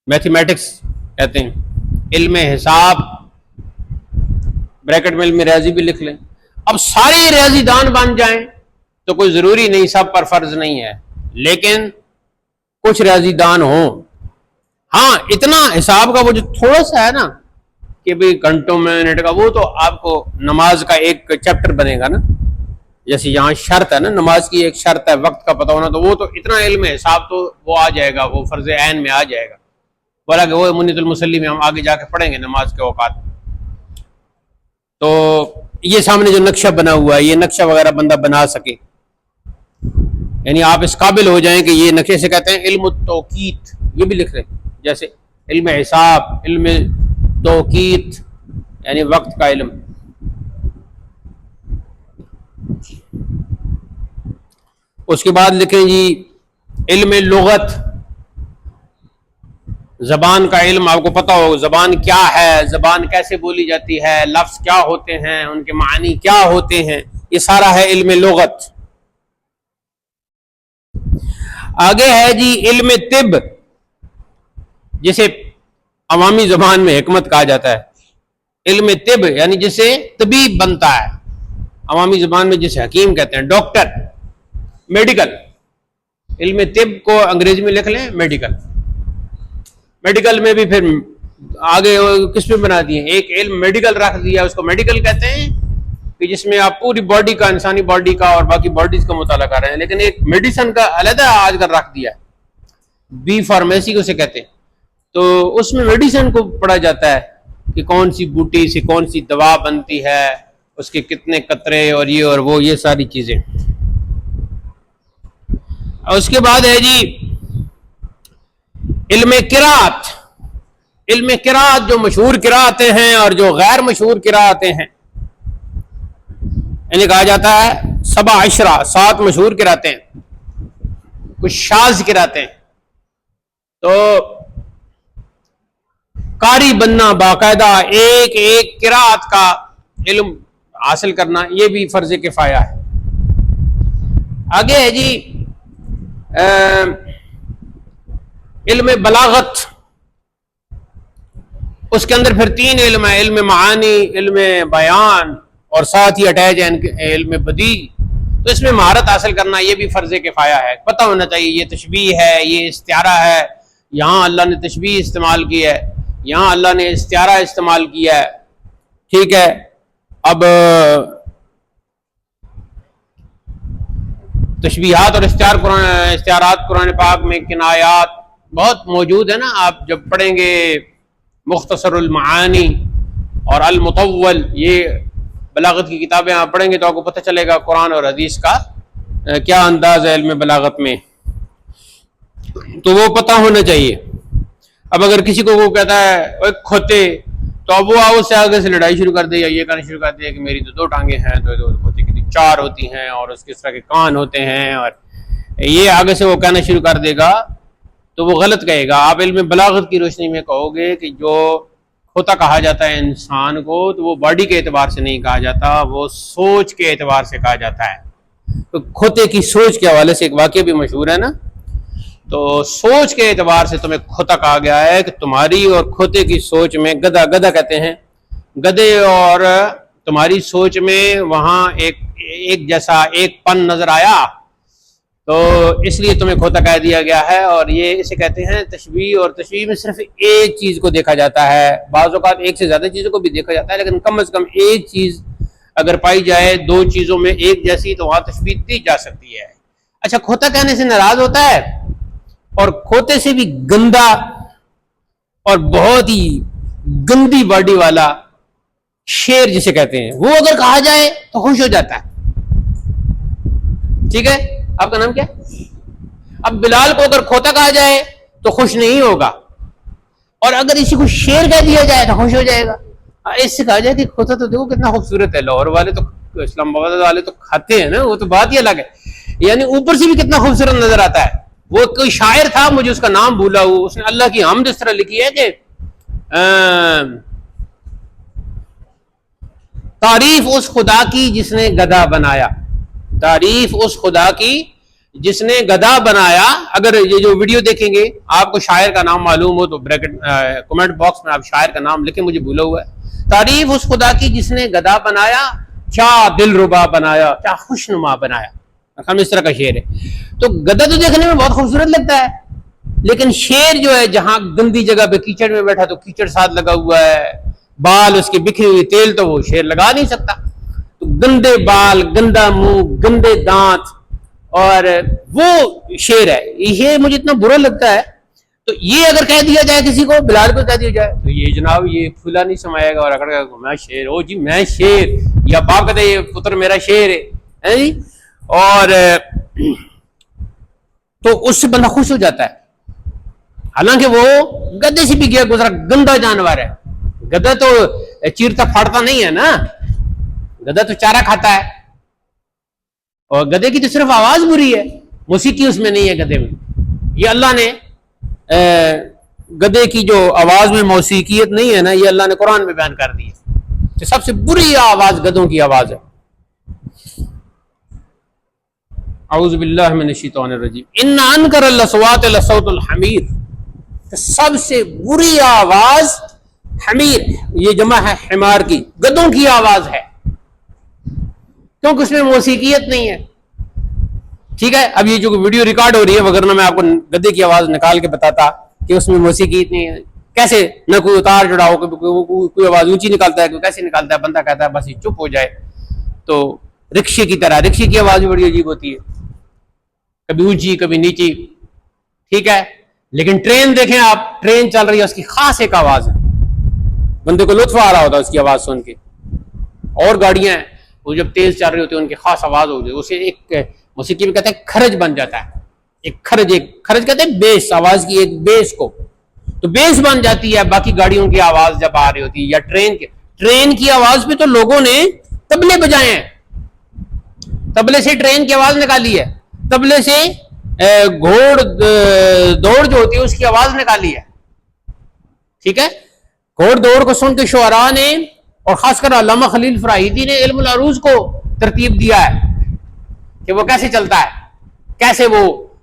میتھمیٹکس کہتے ہیں، علم حساب، بریکٹ میں علم ریاضی بھی لکھ لیں۔ اب سارے ریاضی دان بن جائیں تو کوئی ضروری نہیں، سب پر فرض نہیں ہے، لیکن کچھ ریاضی دان ہوں۔ ہاں اتنا حساب کا وہ جو تھوڑا سا ہے نا کہ بھی گھنٹوں میں منٹ کا، وہ تو آپ کو نماز کا ایک چیپٹر بنے گا نا، جیسے یہاں شرط ہے نا، نماز کی ایک شرط ہے وقت کا پتہ ہونا، تو وہ تو اتنا علم حساب تو وہ آ جائے گا، وہ فرض عین میں آ جائے گا، بولا کہ وہ منیت المصلی میں ہم آگے جا کے پڑھیں گے نماز کے اوقات۔ تو یہ سامنے جو نقشہ بنا ہوا ہے، یہ نقشہ وغیرہ بندہ بنا سکے، یعنی آپ اس قابل ہو جائیں کہ یہ نقشے سے کہتے ہیں علم التوقیت، یہ بھی لکھ رہے ہیں، جیسے علم حساب، علم توقیت یعنی وقت کا علم۔ اس کے بعد لکھیں جی علم لغت، زبان کا علم، آپ کو پتا ہو زبان کیا ہے، زبان کیسے بولی جاتی ہے، لفظ کیا ہوتے ہیں، ان کے معنی کیا ہوتے ہیں، یہ سارا ہے علم لغت۔ آگے ہے جی علم طب، جسے عوامی زبان میں حکمت کہا جاتا ہے۔ علم طب یعنی جسے طبیب بنتا ہے، عوامی زبان میں جسے حکیم کہتے ہیں، ڈاکٹر، میڈیکل۔ علم طب کو انگریزی میں لکھ لیں میڈیکل۔ میڈیکل میں بھی پھر آگے کس میں بنا دیے، ایک علم میڈیکل رکھ دیا، اس کو میڈیکل کہتے ہیں کہ جس میں آپ پوری باڈی کا، انسانی باڈی کا اور باقی باڈیز کا مطالعہ کر رہے ہیں، لیکن ایک میڈیسن کا علیحدہ آج کل رکھ دیا ہے، بی فارمیسی کو اسے کہتے ہیں۔ تو اس میں میڈیسن کو پڑھا جاتا ہے کہ کون سی بوٹی سے کون سی دوا بنتی ہے، اس کے کتنے قطرے اور یہ اور وہ، یہ ساری چیزیں۔ اور اس کے بعد ہے جی علم قرات۔ علم قرات جو مشہور قراتیں ہیں اور جو غیر مشہور قراتیں ہیں، انہیں کہا جاتا ہے 17 7 مشہور قراتیں، کچھ شاذ قراتیں۔ تو قاری بننا، باقاعدہ ایک ایک قرات کا علم حاصل کرنا، یہ بھی فرض کفایہ ہے۔ آگے ہے جی علم بلاغت، اس کے اندر پھر 3 علم ہے، علم معانی، علم بیان اور ساتھ ہی اٹیچ ہے علم بدیع۔ تو اس میں مہارت حاصل کرنا یہ بھی فرض کفایہ ہے، پتہ ہونا چاہیے یہ تشبیہ ہے، یہ استعارہ ہے، یہاں اللہ نے تشبیہ استعمال کی ہے، یہاں اللہ نے استعارہ استعمال کیا ہے، ٹھیک ہے۔ اب تشبیہات اور استعارات قرآن پاک میں، کنایات بہت موجود ہے نا، آپ جب پڑھیں گے مختصر المعانی اور المطول، یہ بلاغت کی کتابیں آپ پڑھیں گے تو آپ کو پتہ چلے گا قرآن اور حدیث کا کیا انداز ہے علم بلاغت میں، تو وہ پتہ ہونا چاہیے۔ اب اگر کسی کو وہ کہتا ہے کھوتے، تو اب وہ اس سے آگے سے لڑائی شروع کر دے یا یہ کہنا شروع کر دے کہ میری تو 2 ٹانگیں ہیں، تو کھوتے کی 4 ہوتی ہیں اور اس کے اس طرح کے کان ہوتے ہیں، اور یہ آگے سے وہ کہنا شروع کر دے گا تو وہ غلط کہے گا۔ آپ علم بلاغت کی روشنی میں کہو گے کہ جو کھوتا کہا جاتا ہے انسان کو، تو وہ باڈی کے اعتبار سے نہیں کہا جاتا، وہ سوچ کے اعتبار سے کہا جاتا ہے۔ تو کھوتے کی سوچ کے حوالے سے ایک واقعہ بھی مشہور ہے نا، تو سوچ کے اعتبار سے تمہیں کھوتا کہا گیا ہے کہ تمہاری اور کھوتے کی سوچ میں، گدھا کہتے ہیں، گدھے اور تمہاری سوچ میں وہاں ایک جیسا ایک پن نظر آیا، تو اس لیے تمہیں کھوتا کہہ دیا گیا ہے. اور یہ اسے کہتے ہیں تشبیہ. اور تشبیہ میں صرف ایک چیز کو دیکھا جاتا ہے، بعض اوقات ایک سے زیادہ چیزوں کو بھی دیکھا جاتا ہے، لیکن کم از کم ایک چیز اگر پائی جائے دو چیزوں میں ایک جیسی تو وہاں تشبیہ دی جا سکتی ہے. اچھا، کھوتا کہنے سے ناراض ہوتا ہے، اور کھوتے سے بھی گندا اور بہت ہی گندی باڈی والا شیر جسے کہتے ہیں، وہ اگر کہا جائے تو خوش ہو جاتا ہے. ٹھیک ہے، آپ کا نام کیا؟ اب بلال کو اگر کھوتا کہا جائے تو خوش نہیں ہوگا، اور اگر اسی کو شیر کہہ دیا جائے تو خوش ہو جائے گا. اس سے کہا جائے کہ کھوتا تو دیکھو کتنا خوبصورت ہے، لاہور والے تو، اسلام آباد والے تو کھاتے ہیں نا، وہ تو بات ہی الگ ہے. یعنی اوپر سے بھی کتنا خوبصورت نظر آتا ہے. وہ کوئی شاعر تھا، مجھے اس کا نام بھولا ہوں، اس نے اللہ کی حمد اس طرح لکھی ہے کہ تعریف اس خدا کی جس نے گدھا بنایا، تعریف اس خدا کی جس نے گدھا بنایا. اگر یہ جو ویڈیو دیکھیں گے آپ کو شاعر کا نام معلوم ہو تو بریکٹ کمنٹ باکس میں آپ شاعر کا نام لکھیں، مجھے بھولا ہوا ہے. تعریف اس خدا کی جس نے گدھا بنایا، کیا دل ربا بنایا، کیا خوش نما بنایا. ہم اس طرح کا شعر ہے. تو گدھا تو دیکھنے میں بہت خوبصورت لگتا ہے، لیکن شیر جو ہے جہاں گندی جگہ پہ کیچڑ میں بیٹھا تو کیچڑ ساتھ لگا ہوا ہے، بال اس کے بکھرے ہوئے تیل تو وہ شیر لگا نہیں سکتا. تو گندے بال، گندا منہ، گندے دانت، اور وہ شیر ہے. یہ مجھے اتنا برا لگتا ہے. تو یہ اگر کہہ دیا جائے کسی کو، بلال کو کہہ دیا جائے تو یہ جناب یہ پھولا نہیں سمائے گا اور اکڑ گا میں شیر. او جی میں شیر، یا باپ کہتے یہ پتر میرا شیر ہے جی. اور تو اس سے بندہ خوش ہو جاتا ہے، حالانکہ وہ گدھے سے بھی گیا گزرا گندا جانور ہے. گدھا تو چیرتا پھاڑتا نہیں ہے نا، گدھا تو چارہ کھاتا ہے. اور گدھے کی تو صرف آواز بری ہے، موسیقی اس میں نہیں ہے گدھے میں. یہ اللہ نے گدھے کی جو آواز میں موسیقیت نہیں ہے نا، یہ اللہ نے قرآن میں بیان کر دی ہے کہ سب سے بری آواز گدھوں کی آواز ہے. اعوذ باللہ من الشیطان الرجیم. ان انکر الاصوات لصوت الحمیر، سب سے بری آواز حمیر، یہ جمع ہے حمار کی، گدھوں کی آواز ہے، کیونکہ اس میں موسیقیت نہیں ہے. ٹھیک ہے، اب یہ جو ویڈیو ریکارڈ ہو رہی ہے، وغیرہ میں آپ کو گدھے کی آواز نکال کے بتاتا کہ اس میں موسیقیت نہیں ہے. کیسے نہ کوئی اتار چڑھاؤ، کوئی آواز اونچی نکالتا ہے، کوئی کیسے نکالتا ہے، بندہ کہتا ہے بس یہ چپ ہو جائے. تو رکشے کی طرح، رکشے کی آواز بھی بڑی عجیب ہوتی ہے، کبھی اونچی کبھی نیچی. ٹھیک ہے، لیکن ٹرین دیکھیں آپ، ٹرین چل رہی ہے، اس کی خاص ایک آواز ہے، بندے کو لطف آ رہا ہوتا ہے اس کی آواز سن کے. اور گاڑیاں ہیں وہ جب تیز چل رہی ہوتی ہیں ان کی خاص آواز ہوتی ہے، اسے ایک موسیقی میں کہتے ہیں کھرج بن جاتا ہے. ایک کھرج کہتے ہیں بیس، آواز کی ایک بیس کو، تو بیس بن جاتی ہے. باقی گاڑیوں کی آواز جب آ رہی ہوتی ہے یا ٹرین کی آواز پہ تو لوگوں نے تبلے بجائے ہیں، تبلے سے ٹرین کی آواز نکالی ہے، تبلے سے گھوڑ دوڑ جو ہوتی ہے اس کی آواز نکالی ہے. ٹھیک ہے، گھوڑ دوڑ کو سن کے شعراء نے اور خاص کر علامہ خلیل فراہیدی نے علم العروض کو ترتیب دیا ہے کہ وہ کیسے چلتا ہے، کیسے وہ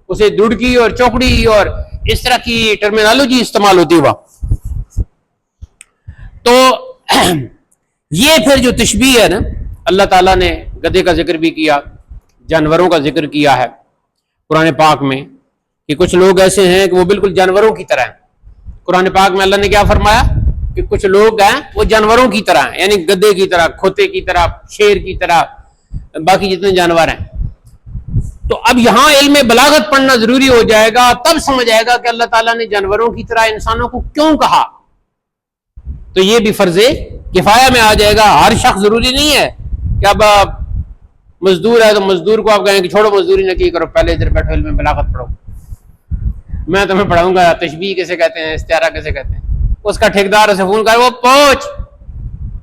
اسے دڑکی اور چوکڑی اور اس طرح کی ٹرمینالوجی استعمال ہوتی ہوا. تو یہ پھر جو تشبیہ ہے نا، اللہ تعالیٰ نے گدھے کا ذکر بھی کیا، جانوروں کا ذکر کیا ہے قرآن پاک میں کہ کچھ لوگ ایسے ہیں کہ وہ بالکل جانوروں کی طرح ہیں. قرآن پاک میں اللہ نے کیا فرمایا کہ کچھ لوگ ہیں وہ جانوروں کی طرح ہیں، یعنی گدھے کی طرح، کھوتے کی طرح، شیر کی طرح، باقی جتنے جانور ہیں. تو اب یہاں علم بلاغت پڑھنا ضروری ہو جائے گا، تب سمجھ آئے گا کہ اللہ تعالیٰ نے جانوروں کی طرح انسانوں کو کیوں کہا. تو یہ بھی فرض کفایہ میں آ جائے گا. ہر شخص ضروری نہیں ہے کہ اب مزدور ہے تو مزدور کو آپ کہیں کہ چھوڑو مزدوری نہ کی کرو، پہلے ادھر بیٹھو علم بلاغت پڑھو، میں تمہیں پڑھاؤں گا تشبیہ کیسے کہتے ہیں، استعارہ کیسے کہتے ہیں. اس کا ٹھیکیدار اسے فون کر، وہ پہنچ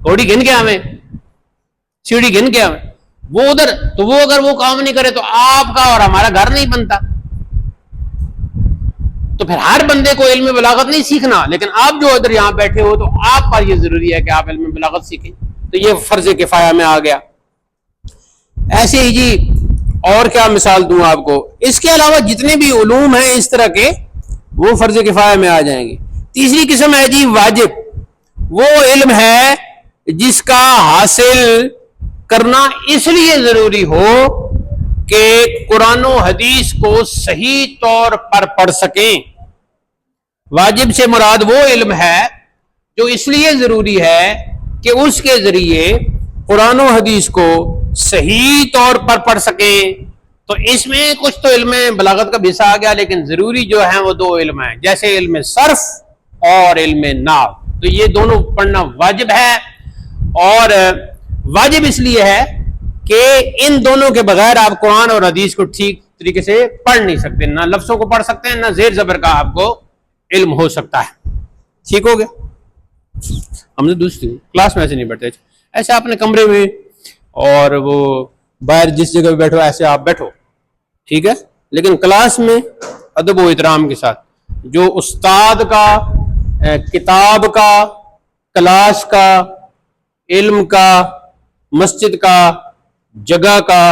گھوڑی گن کے ہمیں، سیڑھی گن کے ہمیں، وہ ادھر. تو وہ اگر وہ کام نہیں کرے تو آپ کا اور ہمارا گھر نہیں بنتا. تو پھر ہر بندے کو علم بلاغت نہیں سیکھنا، لیکن آپ جو ادھر یہاں بیٹھے ہو تو آپ پر یہ ضروری ہے کہ آپ علم بلاغت سیکھیں. تو یہ فرض کفایہ میں آ گیا. ایسے ہی جی اور کیا مثال دوں آپ کو، اس کے علاوہ جتنے بھی علوم ہیں اس طرح کے وہ فرض کفایہ میں آ جائیں گے. تیسری قسم ہے جی واجب. وہ علم ہے جس کا حاصل کرنا اس لیے ضروری ہو کہ قرآن و حدیث کو صحیح طور پر پڑھ سکیں. واجب سے مراد وہ علم ہے جو اس لیے ضروری ہے کہ اس کے ذریعے قرآن و حدیث کو صحیح طور پر پڑھ سکیں. تو اس میں کچھ تو علم بلاغت کا بھی حصہ آ گیا، لیکن ضروری جو ہیں وہ دو علم ہیں، جیسے علم صرف اور علم نحو. تو یہ دونوں پڑھنا واجب ہے، اور واجب اس لیے ہے کہ ان دونوں کے بغیر آپ قرآن اور حدیث کو ٹھیک طریقے سے پڑھ نہیں سکتے. نہ لفظوں کو پڑھ سکتے ہیں، نہ زیر زبر کا آپ کو علم ہو سکتا ہے. ٹھیک ہو گیا؟ ہم نے دوسری کلاس میں ایسے نہیں بیٹھتے، ایسے اپنے کمرے میں اور وہ باہر جس جگہ پہ بیٹھو ایسے آپ بیٹھو، ٹھیک ہے، لیکن کلاس میں ادب و احترام کے ساتھ. جو استاد کا، کتاب کا، کلاس کا، علم کا، مسجد کا، جگہ کا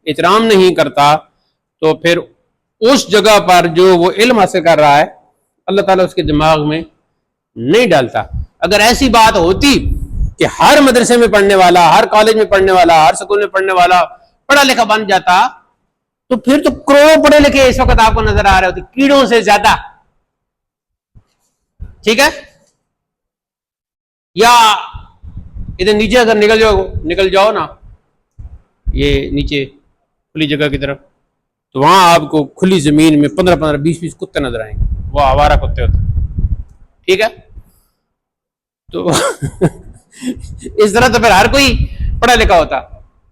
احترام نہیں کرتا، تو پھر اس جگہ پر جو وہ علم حاصل کر رہا ہے اللہ تعالیٰ اس کے دماغ میں نہیں ڈالتا. اگر ایسی بات ہوتی کہ ہر مدرسے میں پڑھنے والا، ہر کالج میں پڑھنے والا، ہر سکول میں پڑھنے والا پڑھا لکھا بن جاتا، تو پھر تو کروڑوں پڑھے لکھے اس وقت آپ کو نظر آ رہے ہوتے، کیڑوں سے زیادہ. ٹھیک ہے؟ یا ادھر نیچے اگر نکل جاؤ نا، یہ نیچے کھلی جگہ کی طرف، تو وہاں آپ کو کھلی زمین میں 15 20 کتے نظر آئیں گے. وہ آوارہ کتے ہوتے ہیں. ٹھیک ہے؟ تو اس طرح تو پھر ہر کوئی پڑھا لکھا ہوتا.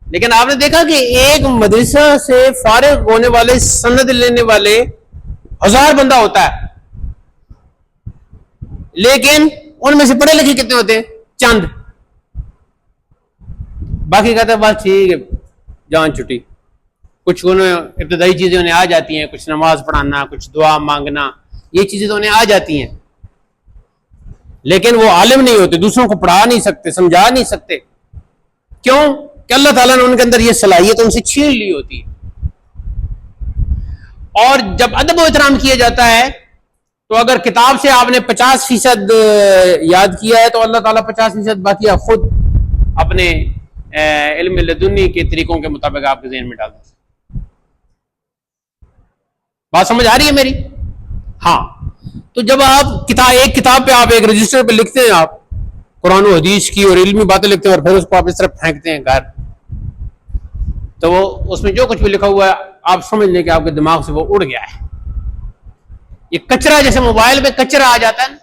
لیکن آپ نے دیکھا کہ ایک مدرسہ سے فارغ ہونے والے، سند لینے والے 1000 بندہ ہوتا ہے، لیکن ان میں سے پڑھے لکھے کتنے ہوتے ہیں؟ چند. باقی کہتے ہیں بس ٹھیک ہے جان چھٹی. کچھ انہیں ابتدائی چیزیں انہیں آ جاتی ہیں، کچھ نماز پڑھانا، کچھ دعا مانگنا، یہ چیزیں تو انہیں آ جاتی ہیں، لیکن وہ عالم نہیں ہوتے، دوسروں کو پڑھا نہیں سکتے، سمجھا نہیں سکتے. کیوں؟ کہ اللہ تعالیٰ نے ان کے اندر یہ صلاحیت ان سے چھین لی ہوتی ہے. اور جب ادب و احترام کیا جاتا ہے تو اگر کتاب سے آپ نے 50% یاد کیا ہے تو اللہ تعالیٰ 50% باقی آپ خود اپنے علم لدنی کے طریقوں کے مطابق آپ کے ذہن میں ڈال دیں. بات سمجھ آ رہی ہے میری؟ ہاں. تو جب آپ ایک کتاب پہ آپ ایک رجسٹر پہ لکھتے ہیں، آپ قرآن و حدیث کی اور علمی باتیں لکھتے ہیں، اور پھر اس کو آپ اس طرح پھینکتے ہیں گھر، تو وہ اس میں جو کچھ بھی لکھا ہوا ہے آپ سمجھ لیں کہ آپ کے دماغ سے وہ اڑ گیا ہے. یہ کچرا، جیسے موبائل پہ کچرا آ جاتا ہے نا،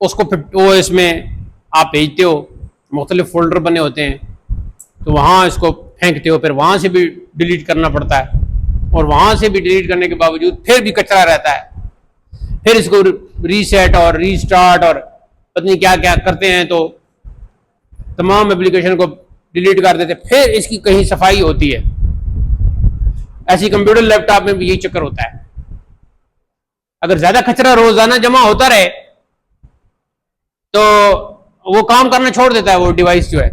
اس کو پھر وہ اس میں آپ بھیجتے ہو، مختلف فولڈر بنے ہوتے ہیں، تو وہاں اس کو پھینکتے ہو، پھر وہاں سے بھی ڈیلیٹ کرنا پڑتا ہے، اور وہاں سے بھی ڈیلیٹ کرنے کے باوجود پھر بھی کچرا رہتا ہے. پھر اس کو ریسیٹ اور ریسٹارٹ اور پتہ نہیں کیا کیا کرتے ہیں، تو تمام اپلیکیشن کو ڈیلیٹ کر دیتے، پھر اس کی کہیں صفائی ہوتی ہے. ایسی کمپیوٹر لیپ ٹاپ میں بھی یہی چکر ہوتا ہے. اگر زیادہ کچرا روزانہ جمع ہوتا رہے تو وہ کام کرنا چھوڑ دیتا ہے وہ ڈیوائس جو ہے.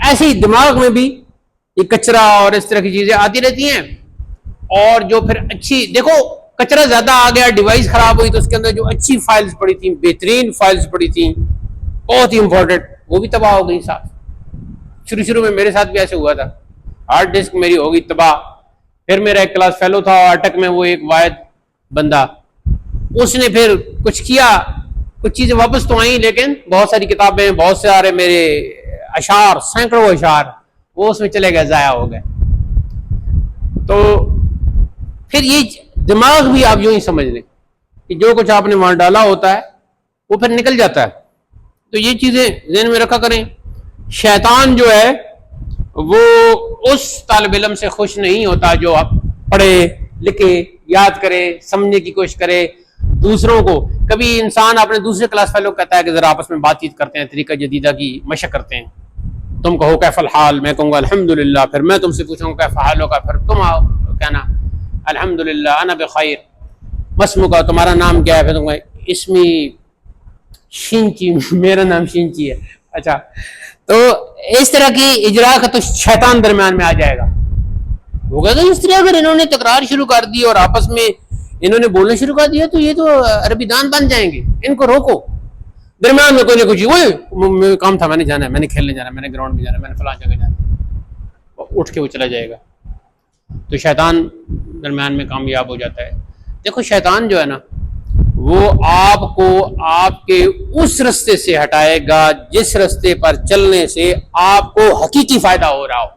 ایسے ہی دماغ میں بھی یہ کچرا اور اس طرح کی چیزیں آتی رہتی ہیں. اور جو پھر اچھی، دیکھو کچرا زیادہ آ گیا، ڈیوائس خراب ہوئی، تو اس کے اندر جو اچھی فائلز پڑی تھیں، بہترین فائلز پڑی تھیں، بہت ہی امپورٹنٹ، وہ بھی تباہ ہو گئی ساتھ. شروع میں میرے ساتھ بھی ایسے ہوا تھا، ہارڈ ڈسک میری ہو گئی تباہ. پھر میرا ایک کلاس فیلو تھا اٹک میں، وہ ایک واحد بندہ، اس نے پھر کچھ کیا، کچھ چیزیں واپس تو آئیں، لیکن بہت ساری کتابیں، بہت سارے میرے اشعار، سینکڑوں اشعار وہ اس میں چلے گئے، ضائع ہو گئے. تو پھر یہ دماغ بھی آپ یوں ہی سمجھ لیں کہ جو کچھ آپ نے وہاں ڈالا ہوتا ہے وہ پھر نکل جاتا ہے. تو یہ چیزیں ذہن میں رکھا کریں. شیطان جو ہے وہ اس طالب علم سے خوش نہیں ہوتا جو آپ پڑھے لکھے، یاد کرے، سمجھنے کی کوشش کرے دوسروں کو. کبھی انسان اپنے دوسرے کلاس فیلو کہتا ہے کہ ذرا آپس میں بات چیت کرتے ہیں، طریقہ جدیدہ کی مشق کرتے ہیں. تم کہو کیف الحال، میں کہوں گا الحمدللہ، پھر میں تم سے پوچھوں گا کیف حالوں کا، پھر تم کہنا الحمدللہ انا بخیر. مسمو کا، تمہارا نام کیا ہے؟ پھر تم کہے اسمی شینچی، میرا نام شینچی ہے. اچھا، تو اس طرح کی اجرا کا تو شیطان درمیان میں آ جائے گا. وہ کہے گا اس طرح اگر انہوں نے تکرار شروع کر دی اور آپس میں انہوں نے بولنا شروع کر دیا تو یہ تو عربی دان بن جائیں گے، ان کو روکو. درمیان میں کوئی نہ کچھ، وہ کام تھا، میں نے جانا ہے، میں نے کھیلنے جانا ہے، میں نے گراؤنڈ میں جانا ہے، میں نے فلاں جگہ جانا ہے، اٹھ کے وہ چلا جائے گا. تو شیطان درمیان میں کامیاب ہو جاتا ہے. دیکھو شیطان جو ہے نا وہ آپ کو آپ کے اس رستے سے ہٹائے گا جس رستے پر چلنے سے آپ کو حقیقی فائدہ ہو رہا ہو.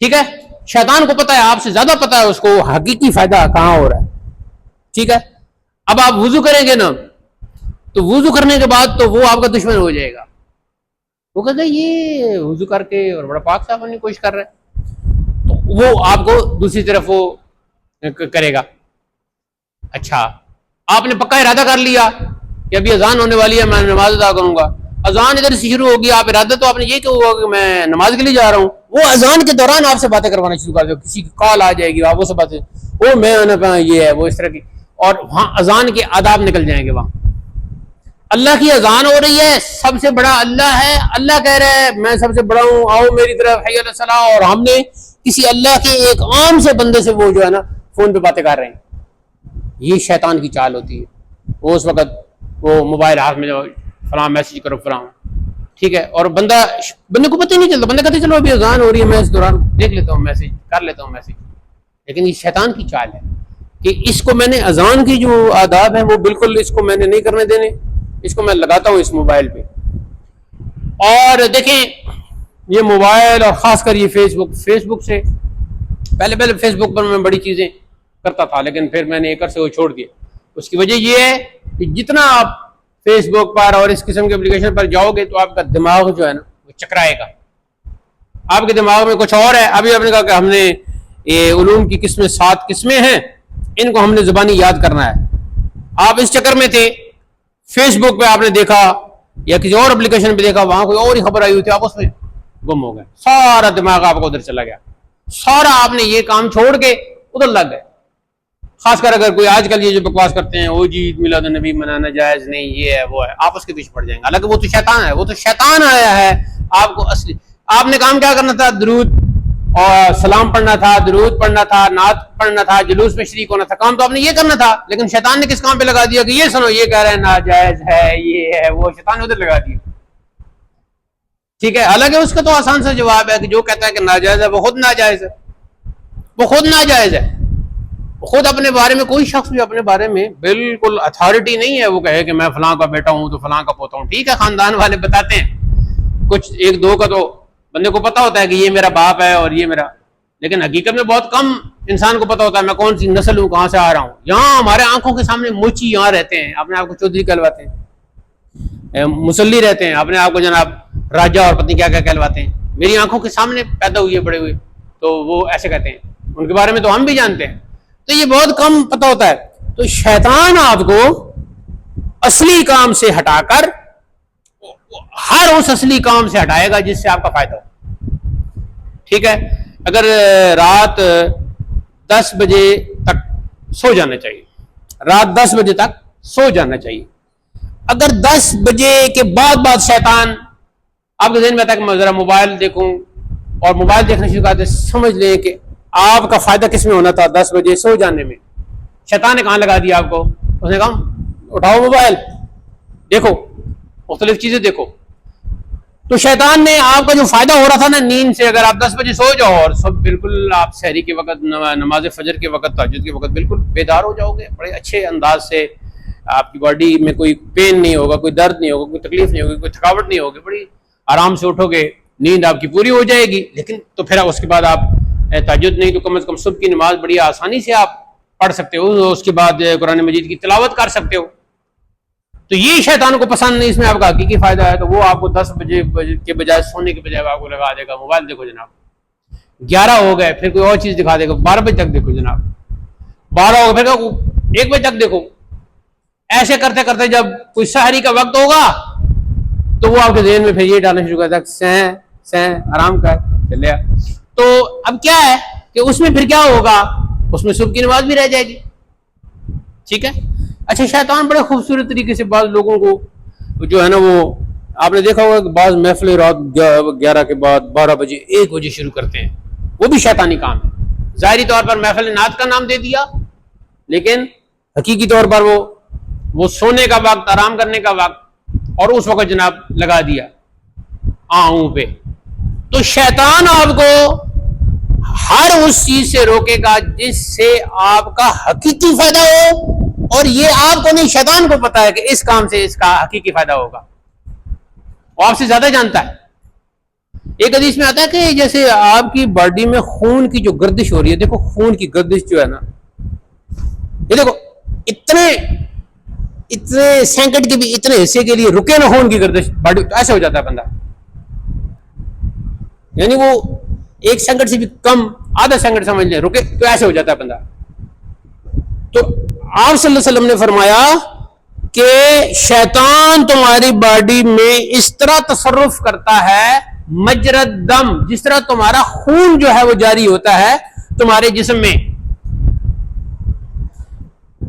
ٹھیک ہے, شیطان کو پتا ہے, آپ سے زیادہ پتا ہے اس کو حقیقی فائدہ کہاں ہو رہا ہے. ٹھیک ہے, اب آپ وضو کریں گے نا تو وضو کرنے کے بعد تو وہ آپ کا دشمن ہو جائے گا. وہ کہتا ہے یہ وضو کر کے اور بڑا پاک صاف ہونے کی کوشش کر رہا ہے, تو وہ آپ کو دوسری طرف وہ کرے گا. اچھا, آپ نے پکا ارادہ کر لیا کہ ابھی اذان ہونے والی ہے, میں نماز ادا کروں گا. اذان ادھر سے شروع ہوگی, آپ ارادہ تو آپ نے یہ کہ ہوا کہ میں نماز کے لیے جا رہا ہوں, وہ اذان کے دوران آپ سے باتیں کروانا شروع کر دے, کسی کی کال آ جائے گی, آپ وہ سے باتیں, وہ میں یہ ہے وہ اس طرح کی, اور وہاں اذان کے آداب نکل جائیں گے. وہاں اللہ کی اذان ہو رہی ہے, سب سے بڑا اللہ ہے, اللہ کہہ رہا ہے میں سب سے بڑا ہوں, آؤ میری طرف حی علی الصلاۃ, اور ہم نے کسی اللہ کے ایک عام سے بندے سے وہ جو ہے نا فون پہ باتیں کر رہے ہیں. یہ شیطان کی چال ہوتی ہے. وہ اس وقت وہ موبائل ہاتھ میں فلاں میسج کرو فلاں, ٹھیک ہے, اور بندے کو پتہ نہیں چلتا, بندہ کہتے چلو ابھی اذان ہو رہی ہے, میں اس دوران دیکھ لیتا ہوں میسج, کر لیتا ہوں میسج. لیکن یہ شیطان کی چال ہے کہ اس کو میں نے اذان کی جو آداب ہیں وہ بالکل اس کو میں نے نہیں کرنے دینے, اس کو میں لگاتا ہوں اس موبائل پہ. اور دیکھیں یہ موبائل اور خاص کر یہ فیس بک سے پہلے فیس بک پر میں بڑی چیزیں کرتا تھا, لیکن پھر میں نے ایک سے وہ چھوڑ دیا. اس کی وجہ یہ ہے کہ جتنا آپ فیس بک پر اور اس قسم کے اپلیکیشن پر جاؤ گے تو آپ کا دماغ جو ہے نا وہ چکرائے گا, آپ کے دماغ میں کچھ اور ہے. ابھی آپ نے کہا کہ ہم نے یہ علوم کی قسمیں 7 قسمیں ہیں, ان کو ہم نے زبانی یاد کرنا ہے. آپ اس چکر میں تھے, فیس بک پہ آپ نے دیکھا یا کسی اور اپلیکیشن پہ دیکھا, وہاں کوئی اور ہی خبر آئی ہوئی تھی, آپ اس میں گم ہو گئے, سارا دماغ آپ کو ادھر چلا گیا, سارا آپ نے یہ کام چھوڑ کے ادھر لگ گئے. خاص کر اگر کوئی آج کل یہ جو بکواس کرتے ہیں وہ جی میلاد النبی منانا جائز نہیں, یہ ہے وہ ہے, آپ اس کے پیچھے پڑ جائیں گے. حالانکہ وہ تو شیطان ہے, وہ تو شیطان آیا ہے آپ کو اصلی. آپ نے کام کیا کرنا تھا, درود اور سلام پڑھنا تھا, درود پڑھنا تھا, نعت پڑھنا تھا, جلوس میں شریک ہونا تھا, کام تو آپ نے یہ کرنا تھا. لیکن شیطان نے کس کام پہ لگا دیا کہ یہ سنو یہ کہہ رہے ہیں ناجائز ہے, یہ ہے وہ, شیطان نے ادھر لگا دیا. ٹھیک ہے, حالانکہ اس کا تو آسان سا جواب ہے کہ جو کہتا ہے کہ ناجائز ہے وہ خود ناجائز ہے, وہ خود ناجائز ہے. خود اپنے بارے میں کوئی شخص بھی اپنے بارے میں بالکل اتھارٹی نہیں ہے وہ کہے کہ میں فلاں کا بیٹا ہوں تو فلاں کا پوتا ہوں. ٹھیک ہے, خاندان والے بتاتے ہیں, کچھ ایک دو کا تو بندے کو پتا ہوتا ہے کہ یہ میرا باپ ہے اور یہ میرا, لیکن حقیقت میں بہت کم انسان کو پتا ہوتا ہے میں کون سی نسل ہوں, کہاں سے آ رہا ہوں. یہاں ہمارے آنکھوں کے سامنے موچی یہاں رہتے ہیں, اپنے آپ کو چودھری کہلواتے ہیں, مسلی رہتے ہیں, اپنے آپ کو جناب راجہ اور پتنی کیا کیا کہلواتے ہیں. میری آنکھوں کے سامنے پیدا ہوئے بڑے ہوئے تو وہ ایسے کہتے ہیں, ان کے بارے میں تو ہم بھی جانتے ہیں. تو یہ بہت کم پتہ ہوتا ہے. تو شیطان آپ کو اصلی کام سے ہٹا کر ہر اس اصلی کام سے ہٹائے گا جس سے آپ کا فائدہ ہو. ٹھیک ہے, اگر رات 10 بجے تک سو جانا چاہیے, رات 10 بجے تک سو جانا چاہیے. اگر 10 بجے کے بعد شیطان آپ کے ذہن میں آتا ہے کہ میں ذرا موبائل دیکھوں, اور موبائل دیکھنا شروع کرتے, سمجھ لیں کہ آپ کا فائدہ کس میں ہونا تھا 10 بجے سو جانے میں. شیطان نے کہاں لگا دیا آپ کو, اس نے کہا اٹھاؤ موبائل دیکھو, مختلف چیزیں دیکھو. تو شیطان نے آپ کا جو فائدہ ہو رہا تھا نا نیند سے, اگر آپ 10 بجے سو جاؤ اور سب بالکل آپ سحری کے وقت, نماز فجر کے وقت, تہجد کے وقت بالکل بیدار ہو جاؤ گے, بڑے اچھے انداز سے, آپ کی باڈی میں کوئی پین نہیں ہوگا, کوئی درد نہیں ہوگا, کوئی تکلیف نہیں ہوگی, کوئی تھکاوٹ نہیں ہوگی, بڑی آرام سے اٹھو گے, نیند آپ کی پوری ہو جائے گی. لیکن تو پھر اس کے بعد آپ تہجد نہیں تو کم از کم صبح کی نماز بڑی آسانی سے آپ پڑھ سکتے ہو, اس کے بعد قرآن مجید کی تلاوت کر سکتے ہو. تو یہ شیطان کو پسند نہیں, اس میں آپ کا حقیقی فائدہ ہے. تو وہ آپ کو 10 بجے کے بجائے سونے کے بجائے آپ کو لگا دے گا موبائل دیکھو جناب, 11 ہو گئے پھر کوئی اور چیز دکھا دے گا, 12 بجے تک دیکھو جناب, 12 ہو گئے پھر 1 بجے تک دیکھو. ایسے کرتے کرتے جب کوئی سحری کا وقت ہوگا تو وہ آپ کے ذہن میں پھر یہ ڈالنا شروع کرتا ہے سین آرام کر چلے. تو اب کیا ہے کہ اس میں پھر کیا ہوگا, اس میں صبح کی نماز بھی رہ جائے گی. ٹھیک ہے. اچھا, شیطان بڑے خوبصورت طریقے سے بعض لوگوں کو جو ہے نا, وہ آپ نے دیکھا ہوگا کہ بعض محفلیں رات 11 کے بعد 12 بجے 1 بجے شروع کرتے ہیں, وہ بھی شیطانی کام ہے. ظاہری طور پر محفل نعت کا نام دے دیا, لیکن حقیقی طور پر وہ سونے کا وقت, آرام کرنے کا وقت, اور اس وقت جناب لگا دیا آہوں پہ. تو شیطان آپ کو ہر اس چیز سے روکے گا جس سے آپ کا حقیقی فائدہ ہو، اور یہ آپ کو نہیں، شیطان کو پتا ہے کہ اس کام سے اس کا حقیقی فائدہ ہوگا، وہ آپ سے زیادہ جانتا ہے۔ ایک حدیث میں آتا ہے کہ جیسے آپ کی باڈی میں خون کی جو گردش ہو رہی ہے، دیکھو خون کی گردش جو ہے نا، یہ دیکھو اتنے سیکنڈ کے بھی اتنے حصے کے لیے رکے نا خون کی گردش باڈی، تو ایسے ہو جاتا ہے بندہ، یعنی وہ ایک سیکنڈ سے بھی کم، آدھا سیکنڈ سمجھ لیں رکے تو ایسے ہو جاتا ہے بندہ۔ تو آپ صلی اللہ علیہ وسلم نے فرمایا کہ شیطان تمہاری باڈی میں اس طرح تصرف کرتا ہے مجرد دم، جس طرح تمہارا خون جو ہے وہ جاری ہوتا ہے تمہارے جسم میں۔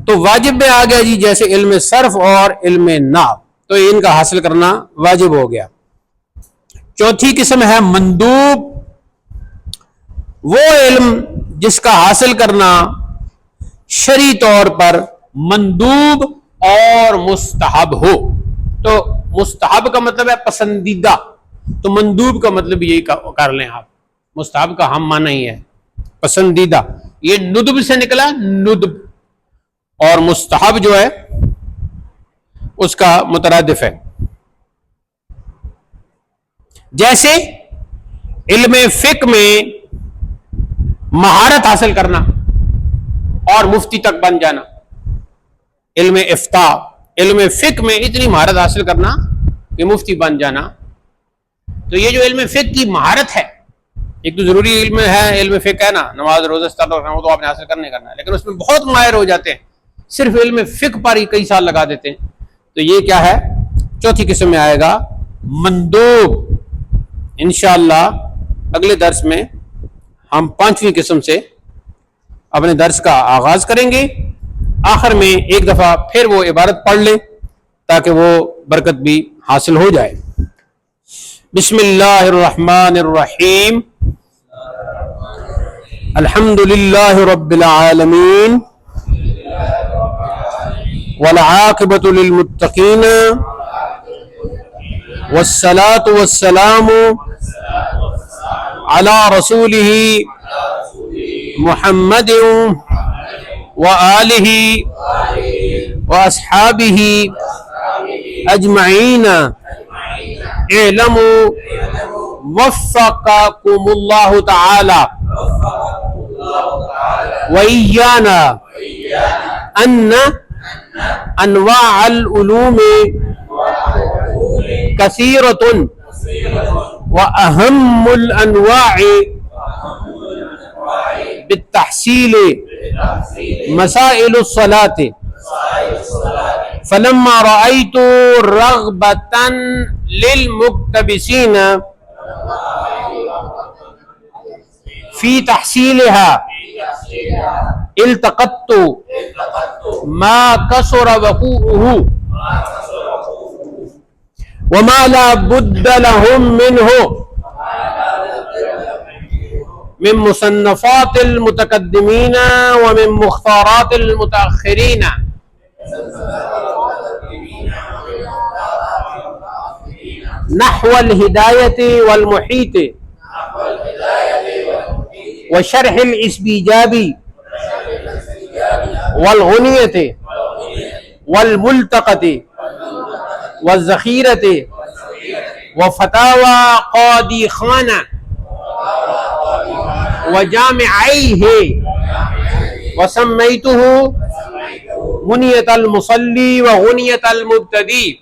تو واجب میں آ گیا جی جیسے علم صرف اور علم نحو، تو ان کا حاصل کرنا واجب ہو گیا۔ چوتھی قسم ہے مندوب، وہ علم جس کا حاصل کرنا شرعی طور پر مندوب اور مستحب ہو۔ تو مستحب کا مطلب ہے پسندیدہ، تو مندوب کا مطلب یہی کر لیں آپ، مستحب کا ہم معنی ہی ہے پسندیدہ، یہ ندب سے نکلا ندب، اور مستحب جو ہے اس کا مترادف ہے۔ جیسے علم فقہ میں مہارت حاصل کرنا اور مفتی تک بن جانا، علم افتاء، علم فقہ میں اتنی مہارت حاصل کرنا کہ مفتی بن جانا۔ تو یہ جو علم فقہ کی مہارت ہے، ایک تو ضروری علم ہے، علم فقہ ہے نا، نماز روزہ وہ تو آپ نے حاصل کرنا ہے، لیکن اس میں بہت ماہر ہو جاتے ہیں، صرف علم فقہ پر ہی کئی سال لگا دیتے ہیں، تو یہ کیا ہے؟ چوتھی قسم میں آئے گا مندوب۔ انشاءاللہ اگلے درس میں ہم پانچویں قسم سے اپنے درس کا آغاز کریں گے۔ آخر میں ایک دفعہ پھر وہ عبارت پڑھ لیں تاکہ وہ برکت بھی حاصل ہو جائے۔ بسم اللہ الرحمن الرحیم، الحمد للہ رب العالمین، والعاقبۃ للمتقین، والصلاة والسلام علی رسولہ محمد وآلہ واصحابہ اجمعین۔ اعلموا وفقکم اللہ تعالی وإیانا ان انواع العلوم کثیرۃ وأہم الانواع بالتحصیل مسائل الصلاة، فلما رأيت رغبة للمقتبسين في تحصيلها التقطت ما كثر وقوعه وما لا بد لهم منه من مصنفات المتقدمين ومن مختارات المتأخرين، نحو الهداية والمحيط وشرح الإسبيجاب والغنية والملتقة والذخيرة وفتاوى قاضي خانة وجامعيه، وسميته منية المصلي وغنية المبتدي،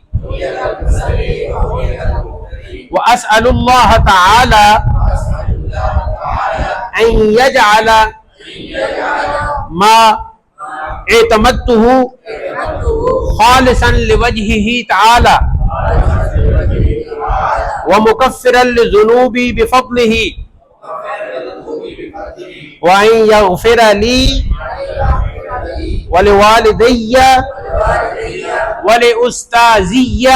وأسأل الله تعالى أن يجعل ما اعتمدته خالصا لوجهه تعالى ومكفرا لذنوبي بفضله، وأن يغفر لي ولوالدي ولأستاذي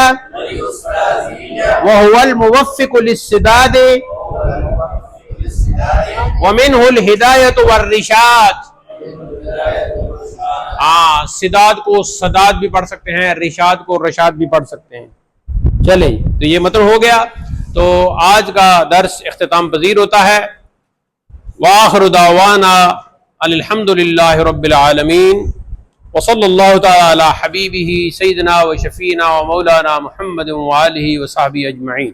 وهو الموفق للسداد ومنه الہدایت والرشاد۔ سداد کو سداد بھی پڑھ سکتے ہیں، رشاد کو رشاد بھی پڑھ سکتے ہیں۔ چلیں تو یہ مطلب ہو گیا، تو آج کا درس اختتام پذیر ہوتا ہے۔ وآخر دعوانا الحمد للہ رب العالمین وصلی اللہ تعالی علی حبیبہ سیدنا و شفینا و مولانا محمد وآلہ وصحبہ اجمعین.